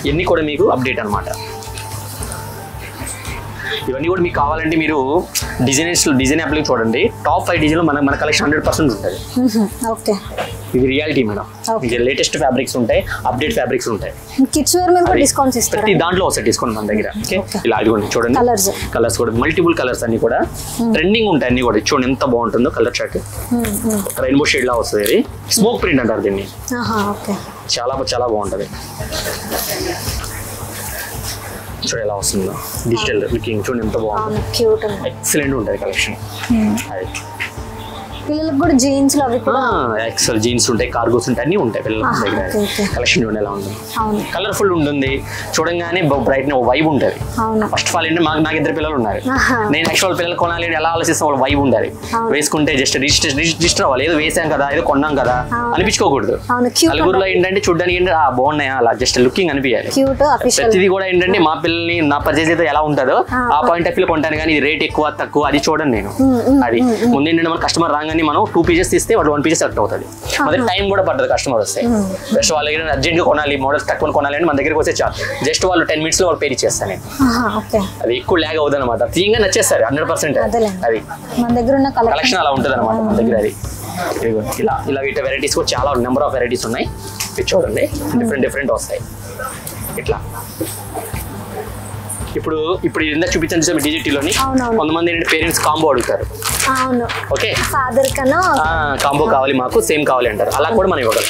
ఇవన్నీ కూడా మీకు అప్డేట్ అనమాట. ఇవన్నీ కూడా మీకు కావాలంటే మీరు డిజైన్ యాప్లో చూడండి. టాప్ 5 డిజైన్లో మన కలెక్షన్ 100% ఉంటుంది. ఇది రియాలిటీ మేడం. ఇది లేటెస్ట్ ఫ్యాబ్రిక్స్ ఉంటాయి, అప్డేట్ ఫ్యాబ్రిక్స్ ఉంటాయి. కిడ్స్ వేర్ మీద డిస్కౌంట్స్ ఇస్తారు. ప్రతి దాంట్లో వస్తాయి డిస్కౌంట్ మన దగ్గర. ఇలా ఇదిగోండి చూడండి, కలర్స్ కూడా మల్టిపుల్ కలర్స్ అన్ని కూడా ట్రెండింగ్ ఉంటాయి అన్ని కూడా. చూడండి ఎంత బాగుంటుందో కలర్ చార్ట్. రెయిన్బో షేడ్ లా వస్తుంది. ఇది స్మోక్ ప్రింట్ అంటారు దీన్ని. చాలా చాలా బాగుంటది. చూడండి ఎలా వస్తుందో డిజిటల్ లుకింగ్. చూడండి ఎంత బాగుంది, ఎక్సలెంట్ ఉంటుంది కలెక్షన్. అది పిల్లలకు కూడా జీన్స్ అవి కూడా ఎక్సెల్ జీన్స్ ఉంటాయి, కార్గోస్ ఉంటాయి, అన్ని ఉంటాయి పిల్లల దగ్గర. కలెక్షన్ చూడండి ఎలా ఉంది, కలర్ఫుల్ ఉంటుంది. చూడంగానే బ్రైట్ వైబ్ ఉంటుంది. ఫస్ట్ ఆఫ్ ఆల్ ఏంటంటే నాకు ఇద్దరు పిల్లలు ఉన్నారు. నేను యాక్చువల్ పిల్లలు కొనాలి ఎలా ఆలోచిస్తాం, వాళ్ళు వైబ్ ఉండాలి. వేసుకుంటే జస్ట్ రిజిస్టర్ అవ్వాలి. ఏదో వేసాం కదా, ఏదో కొన్నాం కదా అనిపించుకోకూడదు. నలుగురులో ఏంటంటే చూడడానికి ఏంటంటే బాగున్నాయా అలా జస్ట్ లుకింగ్ అనిపించాలి. ప్రతిదీ కూడా ఏంటంటే మా పిల్లల్ని నా పర్చేజ్ అయితే ఎలా ఉంటుందో ఆ పాయింట్ ఆఫ్ వ్యూ కొంటాను. కానీ ఇది రేట్ ఎక్కువ తక్కువ అది చూడండి నేను. అది ముందు ఏంటంటే మన కస్టమర్ రాగానే మనం 2 పీసెస్ తీస్తే వాడు 1 పీసెస్ సెలెక్ట్ అవుతుంది. మన టైం కూడా పడుతుంది కస్టమర్ వస్తే. జస్ట్ వాళ్ళ దగ్గర అర్జెంట్ గా కొనాలి, మోడల్స్ తక్కువ కొనాలి అని మన దగ్గరికి వస్తే చాలు. జస్ట్ వాళ్ళు 10 minutes లో వాళ్ళు పే చేస్తాను. అది ఎక్కువ ల్యాగ్ అవుతుంది అనమాట. ఫ్రీగా నచ్చేస్తారు 100%. అది మన దగ్గర ఉన్న కలెక్షన్ అలా ఉంటుంది అనమాట మన దగ్గర. అది ఇలా ఇలా వీటి వెరైటీస్ కూడా చాలా నెంబర్ ఆఫ్ వెరైటీస్ ఉన్నాయి. చూడండి డిఫరెంట్ వస్తాయి ఇట్లా. ఇప్పుడు ఇందాక చూపించాను డిజిటీలోని కొంతమంది ఏంటంటే పేరెంట్స్ కాంబో అడుగుతారు. ఓకే, ఫాదర్ కన్నా కాంబో కావాలి మాకు, సేమ్ కావాలి అంటారు. అలా కూడా మనం ఇవ్వగలం.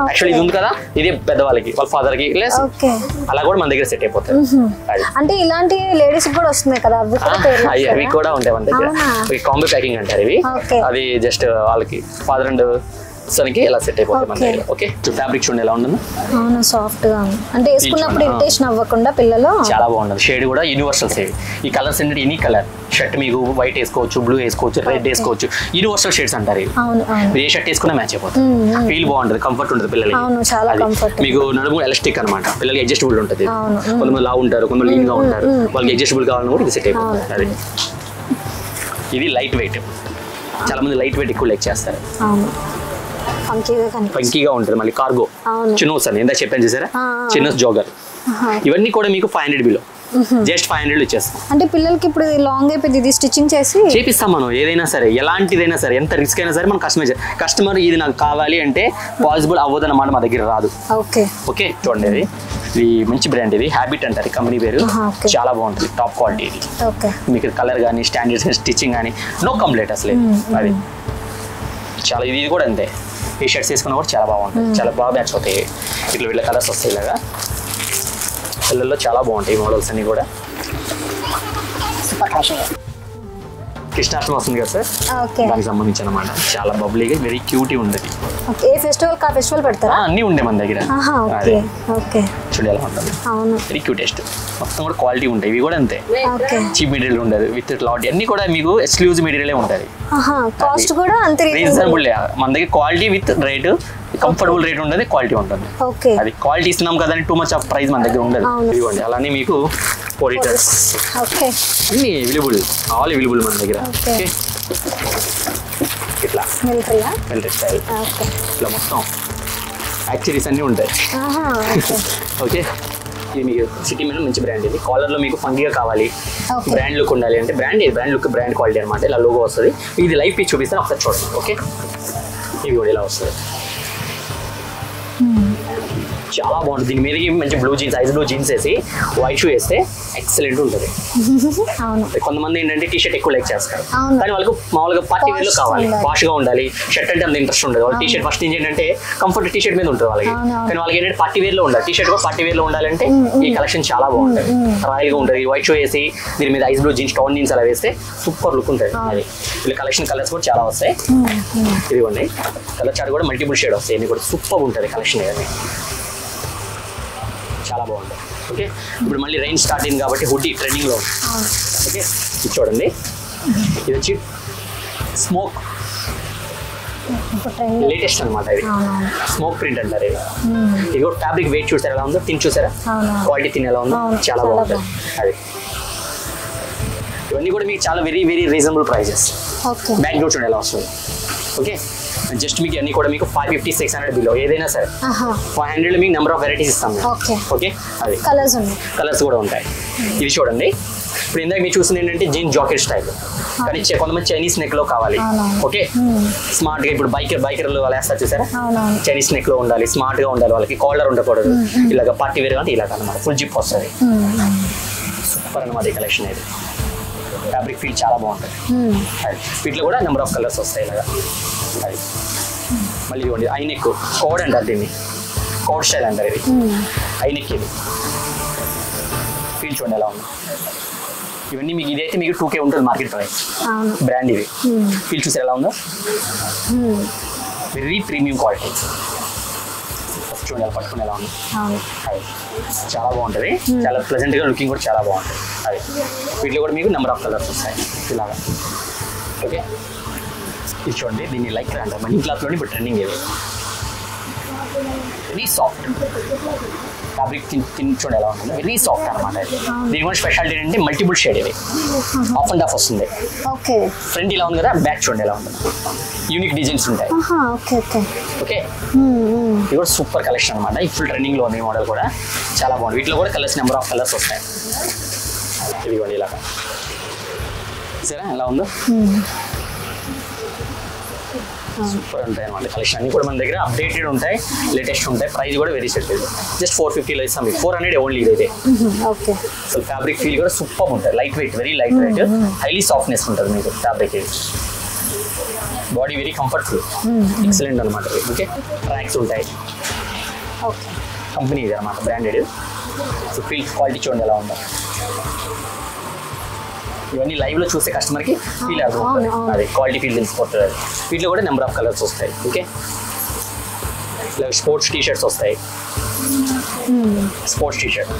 యాక్చువల్లీ ఇది ఉంది కదా, ఇది పెద్దవాళ్ళకి వాళ్ళ ఫాదర్ కి అలా కూడా మన దగ్గర సెట్ అయిపోతాయి. అంటే ఇలాంటి లేడీస్ కూడా వస్తున్నాయి కదా, అవి కూడా ఉంటాయి మన దగ్గర. కాంబో ప్యాకింగ్ అంటారు ఇవి. అది జస్ట్ వాళ్ళకి ఫాదర్ అండ్ సన్కి ఎలా సెట్ అయిపోతుంది మన దగ్గర. ఓకే, ఫ్యాబ్రిక్ చూడండి ఎలా ఉంటుంది. అవును, సాఫ్ట్ గా ఉంది. అంటే వేసుకున్నప్పుడు ఇరిటేషన్ అవ్వకుండా పిల్లలు చాలా బాగుంటుంది. షేడ్ కూడా యూనివర్సల్స్ ఇవి. ఈ కలర్స్ ఏంటంటే ఎనీ కలర్ షర్ట్ మీకు వైట్ వేసుకోవచ్చు, బ్లూ వేసుకోవచ్చు, రెడ్ వేసుకోవచ్చు. యూనివర్సల్ షేడ్స్ అంటారు ఇవి. మీరు ఏ షర్ట్ వేసుకున్నా మ్యాచ్ అయిపోతుంది. ఫీల్ బాగుంటుంది, కంఫర్ట్ ఉంటుంది పిల్లలకి. మీకు నడుము ఎలాస్టిక్ అనమాట, పిల్లలకి అడ్జస్టబుల్ ఉంటుంది. కొంతమంది లావు ఉంటారు, కొంతమంది లీన్ గా ఉంటారు, వాళ్ళకి అడ్జస్టబుల్ కావాలని కూడా ఇది సెట్ అయిపోతుంది. అది ఇది లైట్ వెయిట్. చాలా మంది లైట్ వెయిట్ ఎక్కువ లైక్ చేస్తారు. ఫంకీగా ఉంటుంది. మళ్ళీ కార్గో చిన్నోస్ అని ఎంత చెప్పాను చూసారా, చిన్నోస్ జోగర్. ఇవన్నీ కూడా మీకు 500 బిలో, జస్ట్ 500 ఇచ్చేస్తాం. అంటే పిల్లలకి ఇప్పుడు లాంగ్ అయిపోయింది, ఇది స్టిచ్చింగ్ చేపిస్తాం మనం. ఏదైనా సరే, ఎలాంటిదైనా సరే, ఎంత రిస్క్ అయినా సరే మనం కస్టమర్ ఇది నాకు కావాలి అంటే పాసిబుల్ అవ్వదు అన్నమాట, మా దగ్గర రాదు. ఓకే చూడండి, ఇది మంచి బ్రాండ్. ఇది హ్యాబిట్ అంటారు కంపెనీ పేరు. చాలా బాగుంటుంది, టాప్ క్వాలిటీ. ఇది మీకు కలర్ కానీ స్టాండర్డ్ స్టిచ్చింగ్ కానీ నో కంప్లైంట్ అసలు. అది చాలా ఇది కూడా అంతే. ఈ షర్ట్స్ వేసుకున్నా కూడా చాలా బాగుంటుంది, చాలా బాగా మ్యాచ్ అవుతాయి. ఇట్లా వీళ్ళ కలర్స్ వస్తాయి ఇలాగా. పిల్లల్లో చాలా బాగుంటాయి మోడల్స్ అన్ని కూడా. కృష్ణాష్టమి వస్తుంది కదా సార్, దానికి సంబంధించి అనమాట. చాలా బబ్లీగా వెరీ క్యూటీ ఉంటుంది. ఏ ఫెస్టివల్ పెడతారా? అన్ని ఉండే మన దగ్గర. చూడండి ఎలా ఉంటుంది, వెరీ క్యూటెస్ట్. మొత్తం కూడా క్వాలిటీ ఉంటాయి. ఇవి కూడా అంతే, చీప్ మెటీరియల్ ఉండదు. విత్ లాట్ అన్ని కూడా మీకు ఎక్స్క్లూజివ్ మెటీరియల్ ఉంటుంది. కాస్ట్ కూడా అంతే రీజనబుల్. మన దగ్గర quality with rate, comfortable rate ఉంటుంది, క్వాలిటీ ఉంటుంది. అది క్వాలిటీ ఇస్తున్నాం కదా అని టూ మచ్ ఆఫ్ ప్రైస్ మన దగ్గర ఉండదు. ఇవ్వండి అలానే మీకు పోరిటర్స్ అన్ని అవైలబుల్, ఆల్ అవైలబుల్ మన దగ్గర. ఇట్లా మిలిటరీ స్టైల్ ఇట్లా మొత్తం యాక్సరీస్ అన్నీ ఉంటాయి. ఓకే, ఇది మీకు సిటీ మీద మంచి బ్రాండ్. ఇది కాలర్లో మీకు ఫంకీగా కావాలి, బ్రాండ్ లుక్ ఉండాలి అంటే బ్రాండ్ లుక్, బ్రాండ్ క్వాలిటీ అనమాట. ఇలా లోగో వస్తుంది. ఇది లైవ్ పీస్ చూపిస్తాను ఒకసారి చూడండి. ఓకే, ఇవి కూడా ఇలా వస్తుంది. చాలా బాగుంటుంది. దీని మీదకి మంచి blue jeans, ice blue jeans వేసి వైట్ షూ వేస్తే ఎక్సలెంట్ ఉంటుంది. కొంతమంది ఏంటంటే టీ షర్ట్ ఎక్కువ లైక్ చేస్తారు, కానీ వాళ్ళకు మామూలుగా పార్టీ వేర్ లో కావాలి, పాష్ గా ఉండాలి. షర్ట్ అంటే అంత ఇంట్రెస్ట్ ఉండదు. వాళ్ళు టీ షర్ట్ ఫస్ట్ నుంచి ఏంటంటే కంఫర్ట్ టీ షర్ట్ మీద ఉంటుంది వాళ్ళకి, కానీ వాళ్ళకి ఏంటంటే పార్టీ వేర్ లో ఉండాలి. టీ షర్ట్ కూడా పార్టీ వేర్ లో ఉండాలంటే ఈ కలెక్షన్ చాలా బాగుంటుంది, రాయల్ గా ఉంటుంది. వైట్ షూ వేసి దీని మీద ice blue jeans, town jeans అలా వేస్తే సూపర్ లుక్ ఉంటుంది. అది వీళ్ళ కలెక్షన్ కలర్స్ కూడా చాలా వస్తాయి. ఇదిగోండి కలర్ చార్ట్ కూడా మల్టిపుల్ షేడ్ వస్తాయి. ఇది కూడా సూపర్ ఉంటుంది కలెక్షన్. కానీ చాలా బాగుంటుంది. ఓకే, ఇప్పుడు మళ్ళీ రైన్ స్టార్ట్ అయింది కాబట్టి హుడ్డీ ట్రెండింగ్లో ఉంది. ఓకే, ఇది చూడండి, ఇది వచ్చి స్మోక్ లేటెస్ట్ అనమాట. ఇది స్మోక్ ప్రింట్ అంటారు. ఇది కూడా ఫ్యాబ్రిక్ వెయిట్ చూసారా ఎలా ఉందో, తిని చూసారా క్వాలిటీ, తిని ఎలా ఉందో, చాలా బాగుంటుంది. అది ఇవన్నీ కూడా మీకు చాలా very very reasonable prices. Background చూడండి ఎలా వస్తుంది. ఓకే, జస్ట్ మీకు అన్ని కూడా మీకు 550 600 బిలో ఏదైనా సరే 500 మీకు నెంబర్ ఆఫ్ వెరైటీస్ ఇస్తాం. ఓకే అది కలర్స్ కూడా ఉంటాయి. ఇది చూడండి, ఇప్పుడు ఇందాక మీరు చూసింది ఏంటంటే జీన్ జాకెట్ స్టైల్, కానీ కొంతమంది చైనీస్ నెక్ లో కావాలి. ఓకే స్మార్ట్ గా ఇప్పుడు బైకర్లు అలా వేస్తారు చూసారా, చైనీస్ నెక్ లో ఉండాలి, స్మార్ట్ గా ఉండాలి, వాళ్ళకి కాలర్ ఉండకూడదు, ఇలాగ పార్టీ వేర్ అంటే ఇలాగ అనమాట, ఫుల్ జిప్ వస్తుంది. సూపర్ అనమాట ఈ కలెక్షన్. ఇది ఫ్యాబ్రిక్ ఫీల్ చాలా బాగుంటుంది. వీటిలో కూడా నెంబర్ ఆఫ్ కలర్స్ వస్తాయి ఇలాగా. అది మళ్ళీ ఇవ్వండి ఐ నెక్ కోడ్ అంటారు దీన్ని, కోడ్ స్టైల్ అంటారు ఇది. ఐ నెక్ ఇది ఫీల్ చూడండి ఎలా ఉంది. ఇవన్నీ మీకు ఇదైతే మీకు 2K ఉంటుంది మార్కెట్ ప్రైస్, బ్రాండ్ ఇది. ఫీల్ చూసారు ఎలా ఉందో, వెరీ ప్రీమియం క్వాలిటీ. చూడండి ఎలా పట్టుకుని ఎలా ఉంది, చాలా బాగుంటుంది, చాలా ప్లెజెంట్ గా లుకింగ్ కూడా చాలా బాగుంటుంది. అది వీటిలో కూడా మీకు నెంబర్ ఆఫ్ కలర్స్ వస్తాయి ఇలాగా. ఓకే ఇది చూడండి, దీన్ని లైక్ అంటారు మనీ క్లాత్లోని, ఇప్పుడు ట్రెండింగ్ ఇది. వెరీ సాఫ్ట్ ఫ్యాబ్రిక్, చూడండి ఎలా ఉంటుంది, వెరీ సాఫ్ట్ అనమాట. దీని కూడా స్పెషాలిటీ ఏంటంటే మల్టిపుల్ షేడ్ ఇది, ఆఫ్ అండ్ ఆఫ్ వస్తుంది. ఫ్రంట్ ఇలా ఉంది కదా, బ్యాక్ చూడండి ఎలా ఉంటుంది, యూనిక్ డిజైన్స్ ఉంటాయి. ఓకే ఇది కూడా సూపర్ కలెక్షన్ అనమాట, ఇప్పుడు ట్రెండింగ్ లో ఉంది మోడల్ కూడా చాలా బాగుంది. వీటిలో కూడా కలర్స్ నెంబర్ ఆఫ్ కలర్స్ వస్తాయి. ఇదిగోండి ఇలా సరే ఎలా ఉందో, సూపర్ ఉంటాయి అనమాట కలెక్షన్. అన్ని కూడా మన దగ్గర అప్డేటెడ్ ఉంటాయి, లేటెస్ట్ ఉంటాయి. ప్రైస్ కూడా వెరీ సెట్, జస్ట్ 450లో ఇస్తాం మీకు, 400 ఓన్లీ ఇదైతే. సో ఫ్యాబ్రిక్ ఫీల్ కూడా సూపర్ ఉంటుంది, light weight, very light weight, highly softness ఉంటుంది మీకు ఫ్యాబ్రిక్. ఇది బాడీ వెరీ కంఫర్టబుల్, ఎక్సలెంట్ అనమాట. ఓకే ట్రాక్స్ ఉంటాయి, కంపెనీ ఇది అనమాట, బ్రాండెడ్. సో ఫీల్ క్వాలిటీ చూడండి ఎలా ఉందో. ఇవన్నీ లైవ్ లో చూసే కస్టమర్ కి ఫీల్ అవుతుంది, అది క్వాలిటీ ఫీల్ తెలిసిపోతుంది. వీటిలో కూడా నెంబర్ ఆఫ్ కలర్స్ వస్తాయి. ఓకే ఇలా స్పోర్ట్స్ టీ షర్ట్స్ వస్తాయి, స్పోర్ట్స్ టీ షర్ట్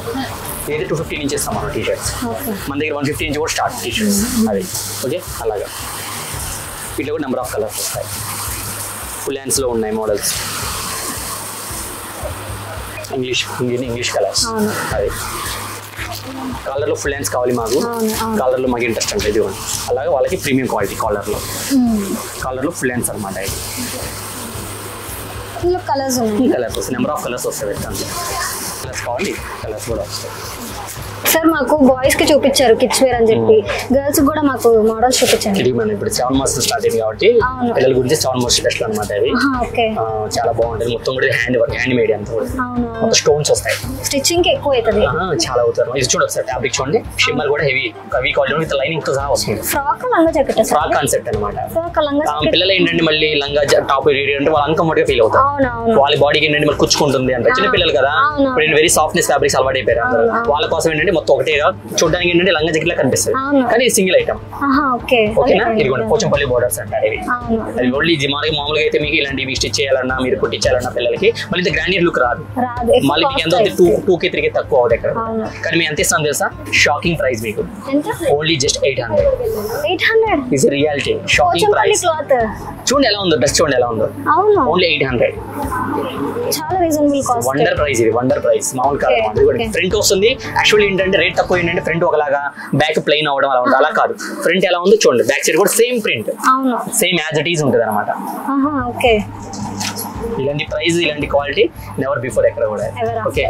ఏది 250 నుంచి ఇస్తాం మనం టీ షర్ట్స్, మన దగ్గర 150 నుంచి కూడా స్టార్ట్ టీ షర్ట్స్ అది. ఓకే అలాగా వీటిలో కూడా నెంబర్ ఆఫ్ కలర్స్ వస్తాయి. ఫుల్ హ్యాండ్స్ లో ఉన్నాయి మోడల్స్, ఇంగ్లీష్ కలర్స్. అది కాలర్ లో ఫుల్ హ్యాండ్స్ కావాలి మాకు, కాలర్ లో మాకు ఇంట్రెస్ట్ అంటే ఇది అలాగే వాళ్ళకి ప్రీమియం క్వాలిటీ కాలర్ లో ఫుల్ హ్యాండ్స్ అనమాట. కలర్స్ వస్తాయి, నెంబర్ ఆఫ్ కలర్స్ వస్తాయి. కలర్స్ కావాలి, కలర్స్ కూడా వస్తాయి. సార్ మాకు బాయ్స్ కి చూపించారు కిడ్స్ వేర్ అని చెప్పి, గర్ల్స్ కూడా మాకు మోడల్స్ చూపించండి. ఇది మనం ఇప్పుడు 7 months స్టార్ట్ అయింది కాబట్టి పిల్లల గురించి 7 months స్పెషల్ అనమాట. ఇది చాలా బాగుంటుంది, మొత్తం కూడా హ్యాండ్ వర్క్, హ్యాండ్ మేడ్ అంతా కూడా స్టోన్స్ వస్తాయి. స్టిచ్చింగ్ కి ఎక్కువ అవుతుంది, చాలా అవుతారు. ఇది చూడొచ్చు సార్ ఫ్యాబ్రిక్ చూడండి, షిమ్మర్ కూడా హెవీ క్వాలిటీ విత్ లైనింగ్ తో సహా వస్తుంది. ఫ్రాక్ లంగా జాకెట్, ఫ్రాక్ కాన్సెప్ట్ అనమాట. పిల్లలు ఏంటంటే మళ్ళీ లంగా టాప్ అంటే వాళ్ళు అన్కంఫర్ట్ గా ఫీల్ అవుతారు, వాళ్ళ బాడీకి ఏంటంటే మరి కుచ్చుకుంటుంది అంటే, చిన్న పిల్లలు కదా ఇప్పుడు వెరీ సాఫ్ట్నెస్ ఫ్యాబ్రిక్స్ అలవాటు అయిపోయారు. వాళ్ళ కోసం ఏంటంటే మొత్తం ఒకటేగా చూడడానికి ఏంటంటే లంగా జాకెట్ లా కనిపిస్తుంది, కానీ సింగిల్ ఐటమ్. ఓకేనా ఇదిగోండి పోచంపల్లి బోర్డర్స్ అంటారు ఇవి. అది ఓన్లీ మనకి మామూలుగా అయితే మీకు ఇలాంటివి స్టిచ్ చేయాలన్నా, మీరు కుట్టించాలన్నా పిల్లలకి మళ్ళీ ఇంత గ్రాండియర్ లుక్ రాదు, మళ్ళీ మీకు ఎంత 2K 3K తక్కువ అవుతుంది ఎక్కడ. కానీ మేము ఎంత ఇస్తాం తెలుసా, షాకింగ్ ప్రైస్ మీకు, only just 800 is reality. Shocking price చూడండి ఎలా ఉందో, డ్రెస్ చూడండి ఎలా ఉందో, ఓన్లీ 800. చాలా రీజనబుల్ కాస్ట్, వండర్ ప్రైస్ ఇది, వండర్ ప్రైస్ మామూలు కాదు. ఫ్రంట్ వస్తుంది యాక్చువల్లీ ఏంటంటే రేట్ తక్కువ ఏంటంటే ఫ్రంట్ ఒకలాగా బ్యాక్ ప్లెయిన్ అవడం అలా ఉంటుంది, అలా కాదు. ఫ్రంట్ ఎలా ఉందో చూడండి, బ్యాక్ సైడ్ కూడా same print, same as it is ఉంటుంది అనమాట. ఇలాంటి ప్రైస్, ఇలాంటి క్వాలిటీ నెవర్ బిఫోర్ ఎక్కడ కూడా. ఓకే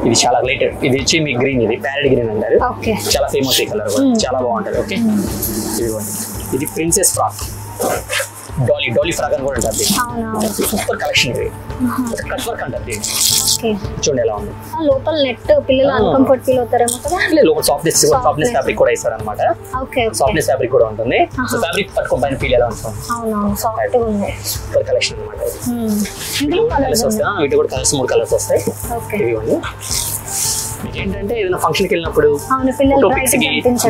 ఇది చాలా రిలేటెడ్, ఇది వచ్చి మీ గ్రీన్, ఇది ప్యారెట్ గ్రీన్ అంటారు, చాలా ఫేమస్ ఈ కలర్ కూడా, చాలా బాగుంటుంది. ఓకే ఇది ప్రిన్సెస్ ఫ్రాక్, డాలీ ఫ్రాక్ అని కూడా ఉంటుంది, సూపర్ కలెక్షన్. ఇది కట్ వర్క్ అంటారు, చూడండి ఎలా ఉంది. లోపల నెట్ పిల్లలు అన్కంఫర్ట్ ఫీల్ అవుతారేమో కదా, లోపల సాఫ్ట్నెస్ ఫ్యాబ్రిక్ కూడా ఇస్తారు అనమాట. సాఫ్ట్నెస్ ఫ్యాబ్రిక్ కూడా ఉంటుంది. సో ఫ్యాబ్రిక్ పట్టుకోవడానికి ఫీల్ ఎలా ఉంటుంది, సూపర్ కలెక్షన్ అనమాట. కలర్స్ వస్తాయి, వీటి కూడా కలర్స్ 3 కలర్స్ వస్తాయి. ఇవి మీకు ఏంటంటే ఏదైనా ఫంక్షన్కి వెళ్ళినప్పుడు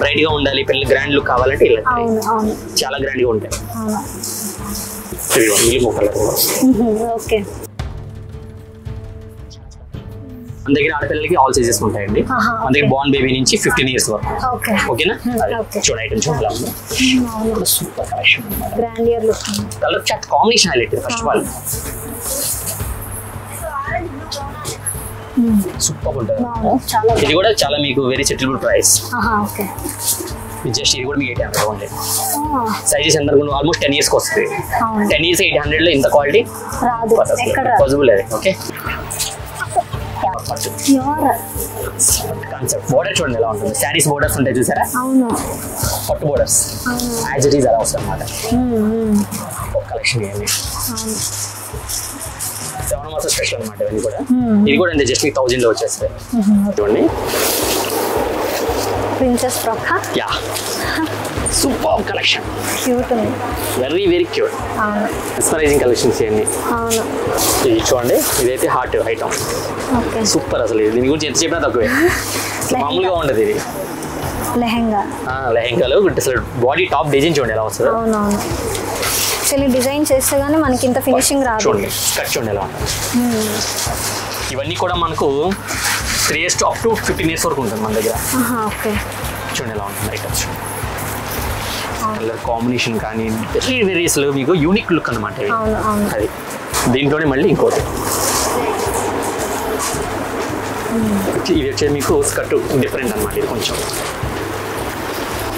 బ్రైట్ గా ఉండాలి, పిల్లలు గ్రాండ్ లుక్ కావాలంటే ఇలా చాలా గ్రాండ్ గా ఉంటాయి. మన దగ్గర ఆడపిల్లలకి ఆల్ సైజెస్ ఉంటాయండి, మన దగ్గర బార్న్ బేబీ నుంచి 15 years వరకు. ఓకేనా చూడ ఐటమ్ చూడాలి, super collection, colour chart combination highlight. First of all super ఉంటుంది, ఇది కూడా చాలా మీకు వెరీ సెటిల్బుల్ ప్రైస్. జస్ట్ ఇది కూడా మీకు 800 ఓన్లీ. సైజెస్ ఎంత ఆల్మోస్ట్ 10 years వస్తుంది. 10 years 800 ఇంత క్వాలిటీ పాసిబుల్ అది. ఓకే కాన్సెప్ట్ బోర్డర్ చూడండి ఎలా ఉంటుంది. శారీస్ బోర్డర్స్ ఉంటాయి చూసారా, పట్టు బోర్డర్స్ యాజ్ ఇట్ ఈస్ అలా వస్తుంది అన్నమాట. కలెక్షన్ ఇవన్నీ 7 months స్పెషల్ అనమాట ఇవన్నీ కూడా. ఇది కూడా అంతే, జస్ట్ 1000 లో వచ్చేస్తాయి. చూడండి princess frock. Yeah super collection, cute ఉంది, వెరీ క్యూట్. మెస్మరైజింగ్ కలెక్షన్స్ ఇవన్నీ. ఇది చూడండి, ఇదైతే హార్ట్ ఐటమ్, సూపర్. అసలు దీని గురించి ఎంత చెప్పినా తక్కువే, మామూలుగా ఉండదు ఇది. లెహెంగాలు అసలు బాడీ టాప్ డిజైన్ చూడండి ఎలా వస్తుంది. అసలు డిజైన్ చేస్తే గానీ మనకి ఇంత ఫినిషింగ్ రాదు. చూడండి స్కర్ట్ చూడండి ఎలా ఉంటుంది. ఇవన్నీ కూడా మనకు 3 years to up to 15 years వరకు ఉంటుంది మన దగ్గర. చూడండి ఎలా ఉంటుంది ఐటమ్స్, కలర్ కాంబినేషన్ కానీ వెరీ అసలు మీకు యూనిక్ లుక్ అనమాట. అది దీంట్లోనే మళ్ళీ ఇంకోటి ఇది వచ్చేది మీకు స్కర్ట్ డిఫరెంట్ అనమాట. ఇది కొంచెం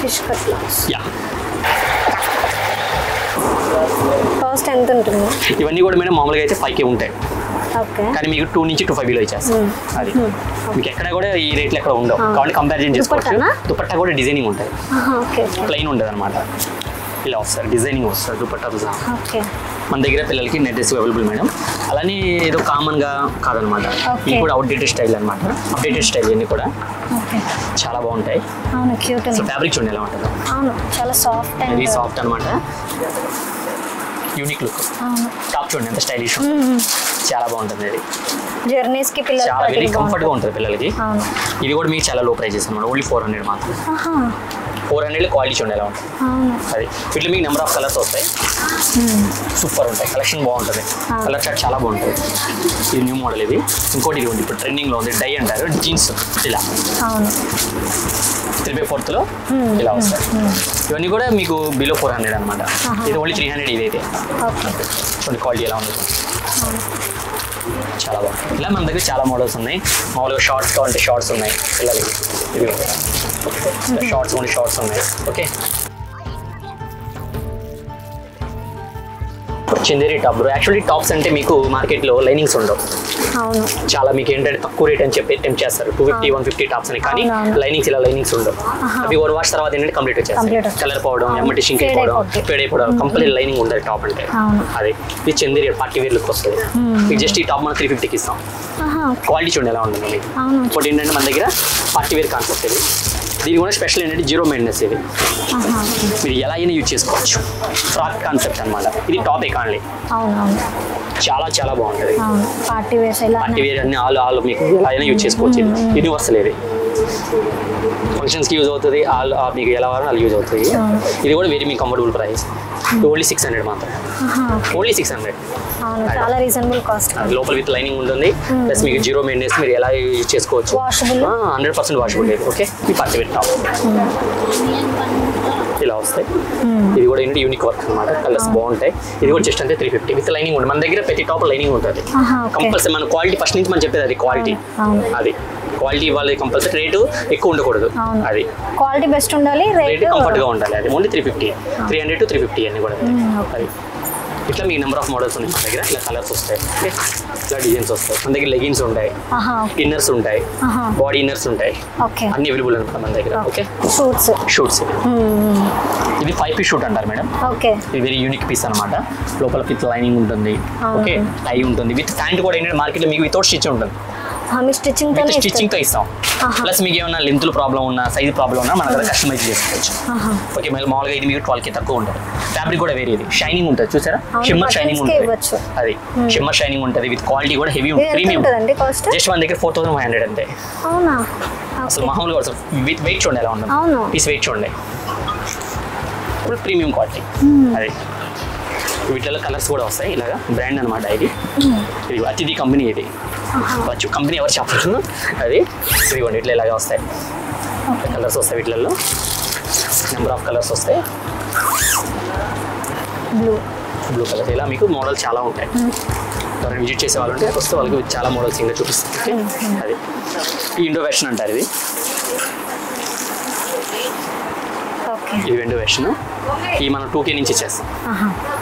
ఫిష్ కట్. యా కాస్ట్ ఎంత ఉంటుంది? ఇవన్నీ కూడా మేడం మామూలుగా అయితే 5K ఉంటాయి, కానీ మీకు 2 నుంచి 2.5 లో ఇచ్చేస్తాం. అది మీకు ఎక్కడ కూడా ఈ రేట్లు ఎక్కడ ఉండవు కాబట్టి కంపారిజన్ చేసుకోవచ్చు. దుపట్టా కూడా డిజైనింగ్ ఉంటుంది, ప్లెయిన్ ఉంటుంది అనమాట. ఇలా వస్తారు, డిజైనింగ్ వస్తుంది దుపట్టాతో సహా. మన దగ్గర పిల్లలకి నెట్ డ్రెస్ అవైలబుల్ మేడం. అలానే ఏదో కామన్గా కాదనమాట, ఇవి కూడా అవుట్డేటెడ్ స్టైల్ అనమాట. అప్డేటెడ్ స్టైల్ ఇవన్నీ కూడా చాలా బాగుంటాయి. ఫ్యాబ్రిక్ చూడండి ఎలా ఉంటుందో, చాలా సాఫ్ట్, వెరీ సాఫ్ట్ అనమాట. Unique look. టాప్ చూడండి ఎంత స్టైలిష్, చాలా బాగుంటుంది. ఇది జర్నీస్ కి పిల్లలకి చాలా వెరీ కంఫర్ట్ గా ఉంటుంది పిల్లలకి. ఇది కూడా మీకు చాలా లో ప్రైజెస్ అనమాట, ఓన్లీ 400 మాత్రం. 400 క్వాలిటీ చూడండి ఎలా ఉంటుంది. అది వీటిలో మీకు నెంబర్ ఆఫ్ కలర్స్ వస్తాయి, సూపర్ ఉంటాయి. కలెక్షన్ బాగుంటుంది, కలర్ చార్ట్ చాలా బాగుంటుంది. ఇది న్యూ మోడల్. ఇది ఇంకోటి ఇది ఉంది ఇప్పుడు ట్రెండింగ్ లో ఉంది, డై అంటారు, జీన్స్. ఇలా 3/4 లో ఇలా వస్తాయి. ఇవన్నీ కూడా మీకు బిలో 400 అనమాట. ఇది ఓన్లీ 300. ఇదైతే చూడండి క్వాలిటీ ఎలా ఉంది, చాలా బాగుంది. ఇలా మన దగ్గర చాలా మోడల్స్ ఉన్నాయి. మామూలుగా షార్ట్స్ కావాలంటే షార్ట్స్ ఉన్నాయి పిల్లలకి. ఇది షార్ట్స్ ఓన్లీ షార్ట్స్ ఉన్నాయి. Okay Chanderi top. Actually tops అంటే మీకు మార్కెట్లో లైనింగ్స్ ఉండవు, చాలా మీకు ఏంటంటే తక్కువ రేట్ అని చెప్పి టెంప్ట్ చేస్తారు. 250, 150 టాప్స్ అని, కానీ లైనింగ్స్ ఇలా లైనింగ్స్ ఉండవు. అవి 1 వాష్ తర్వాత ఏంటంటే కంప్లీట్ వచ్చేస్తాయి. కలర్ పోవడం, ఎమ్మటి షింక్ అయిపోవడం, ఫేడ్ అయిపోవడం, కంప్లీట్ లైనింగ్ ఉండదు టాప్ అంటే. అది ఇది చందేరి పార్టీ వేర్ లుక్ వస్తుంది. మీకు జస్ట్ ఈ టాప్ మనం 350కి ఇస్తాం. క్వాలిటీ చూడండి ఎలా ఉంటుంది మీకు. ఇంకోటి ఏంటంటే మన దగ్గర పార్టీ వేర్ కాన్సెప్ట్ ఇది. దీని కూడా స్పెషల్ ఏంటంటే 0 మెయింటెనెన్స్. ఇది మీరు ఎలా అయినా యూజ్ చేసుకోవచ్చు, ఫ్రాక్ కాన్సెప్ట్ అనమాట. ఇది టాప్ ఎకాన్లీ, చాలా బాగుంటుంది. పార్టీ వేర్ అన్ని ఆల్ మీకు ఎలా అయినా యూజ్ చేసుకోవచ్చు. యూనివర్సల్ ఇది, ఫంక్షన్స్కి యూజ్ అవుతుంది, మీకు ఎలా వారో అలా యూజ్ అవుతుంది. ఇది కూడా వెరీ మీకు కంఫర్టబుల్ ప్రైస్, ఓన్లీ 600 మాత్రం. ఓన్లీ 600, చాలా రీజనబుల్ కాస్ట్. లోపల విత్ లైనింగ్ ఉంటుంది, ప్లస్ మీకు 0 మెయింటెనెన్స్, మీరు ఎలా యూజ్ చేసుకోవచ్చు. 100% వాషబుల్. ఓకే ఈ పార్టీ వేర్ టాప్ ఇలా వస్తాయి. ఇది కూడా ఏంటి యూనిక్ వర్క్ అనమాట, కలర్స్ బాగుంటాయి. ఇది కూడా జస్ట్ అంటే 350 విత్ లైనింగ్ ఉంటుంది. మన దగ్గర ప్రతి టాప్ లైనింగ్ ఉంటుంది కంపల్సరీ. మన క్వాలిటీ ఫస్ట్ నుంచి మనం చెప్పేది అది క్వాలిటీ. అది క్వాలిటీ ఇవ్వాలి కంపల్సరీ, రేటు ఎక్కువ ఉండకూడదు. అది క్వాలిటీ బెస్ట్ ఉండాలి, రేట్ కంఫర్ట్ గా ఉండాలి. అది ఓన్లీ 350, 300 to 350 అన్ని కూడా. అది ఇట్లా మీకు నెంబర్ ఆఫ్ మోడల్స్ ఉన్నాయి మన దగ్గర. ఇలా కలర్స్ వస్తాయి, ఇట్లా డిజైన్స్ వస్తాయి. మన దగ్గర లెగిన్స్ ఉంటాయి, ఇన్నర్స్ ఉంటాయి, బాడీ ఇన్నర్స్ ఉంటాయి, అన్ని అవైలబుల్ అనమాట మన దగ్గర. Okay shoots. ఇది 5 piece షూట్ అంటారు మేడం. ఇది వెరీ యూనిక్ పీస్ అనమాట. లోపల విత్ లైనింగ్ ఉంటుంది, ఓకే టై ఉంటుంది, విత్ ప్యాంట్ కూడా ఏంటంటే మార్కెట్లో మీకు వితౌట్ స్టిచ్ ఉంటుంది. స్టిచ్చింగ్ తో ఇస్తాం. ప్లస్ మీకు ఏమన్నా లెంత్ ప్రాబ్లం ఉన్నా, సైజ్ ప్రాబ్లం ఉన్నా మన దగ్గర కస్టమైజ్ చేసుకోవచ్చు. ఓకే మామూలుగా ఇది మీకు 12K తక్కువ ఉంటుంది. ఫ్యాబ్రిక్ కూడా వేరే, ఇది షైనింగ్ ఉంటుంది చూసారా, షిమ్మర్ షైనింగ్ ఉంటుంది. అది షిమ్మర్ షైనింగ్ ఉంటుంది, విత్ క్వాలిటీ కూడా హెవీ ఉంటుంది, ప్రీమియం. జస్ట్ మన దగ్గర 4500 అంతే. అసలు మామూలుగా విత్ వెయిట్ చూడండి ఎలా ఉంటుంది, పీస్ వెయిట్ చూడండి, ఫుల్ ప్రీమియం క్వాలిటీ. అది వీటిలో కలర్స్ కూడా వస్తాయి. ఇలాగా బ్రాండ్ అనమాట. ఇది అతిథి కంపెనీ. ఇది కంపెనీ ఎవరు చెప్పరు. అది ఇదిగోండి ఇట్లా ఇలాగే వస్తాయి కలర్స్ వస్తాయి. వీటిలలో నెంబర్ ఆఫ్ కలర్స్ వస్తాయి. Blue colour. ఇలా మీకు మోడల్స్ చాలా ఉంటాయి. ఎవరైనా విజిట్ చేసే వాళ్ళు ఉంటే వస్తే వాళ్ళకి చాలా మోడల్స్ ఇంకా చూపిస్తాయి. అది ఈ ఇండో వెస్టర్న్ అంటారు. ఇది ఇది వెండో వెర్షన్. ఈ మనం 2K నుంచి ఇచ్చేస్తాం.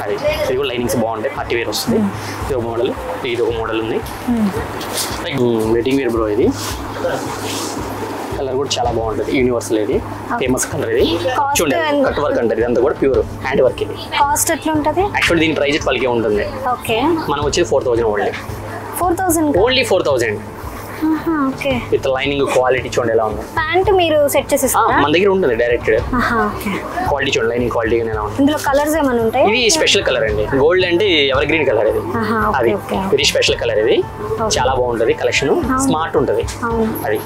అది ఇది కూడా లైనింగ్స్ బాగుంటాయి, పార్టీ వేర్ వస్తుంది. ఇది ఒక మోడల్, ఇది ఒక మోడల్ ఉంది. Wedding wear bro. ఇది కలర్ కూడా చాలా బాగుంటుంది, యూనివర్సల్. ఇది ఫేమస్ కలర్. ఇది చూడండి కట్ వర్క్ అంటారు, ఇదంతా కూడా ప్యూర్ హ్యాండ్ వర్క్. ఇది కాస్ట్ ఎట్లా ఉంటుంది? యాక్చువల్లీ దీని ప్రైస్ 12K ఉంటుంది. ఓకే, మనం వచ్చేది 4000 only. 4000 only 4000 okay. With lining quality చూడండి ఎలా ఉంది. ప్యాంట్ మీరు సెట్ చేసి ఇస్తారా? మన దగ్గర ఉంటుంది డైరెక్ట్ ఓకే. క్వాలిటీ చూడండి, లైనింగ్ క్వాలిటీ ఎలా ఉంది. ఇందులో కలర్స్ ఏమైనా ఉంటాయి? ఇది స్పెషల్ కలర్ అండి, గోల్డ్ అంటే ఎవర్ గ్రీన్ కలర్. ఇది అది వెరీ స్పెషల్ కలర్. ఇది చాలా బాగుంటుంది, కలెక్షన్ స్మార్ట్ ఉంటుంది. అది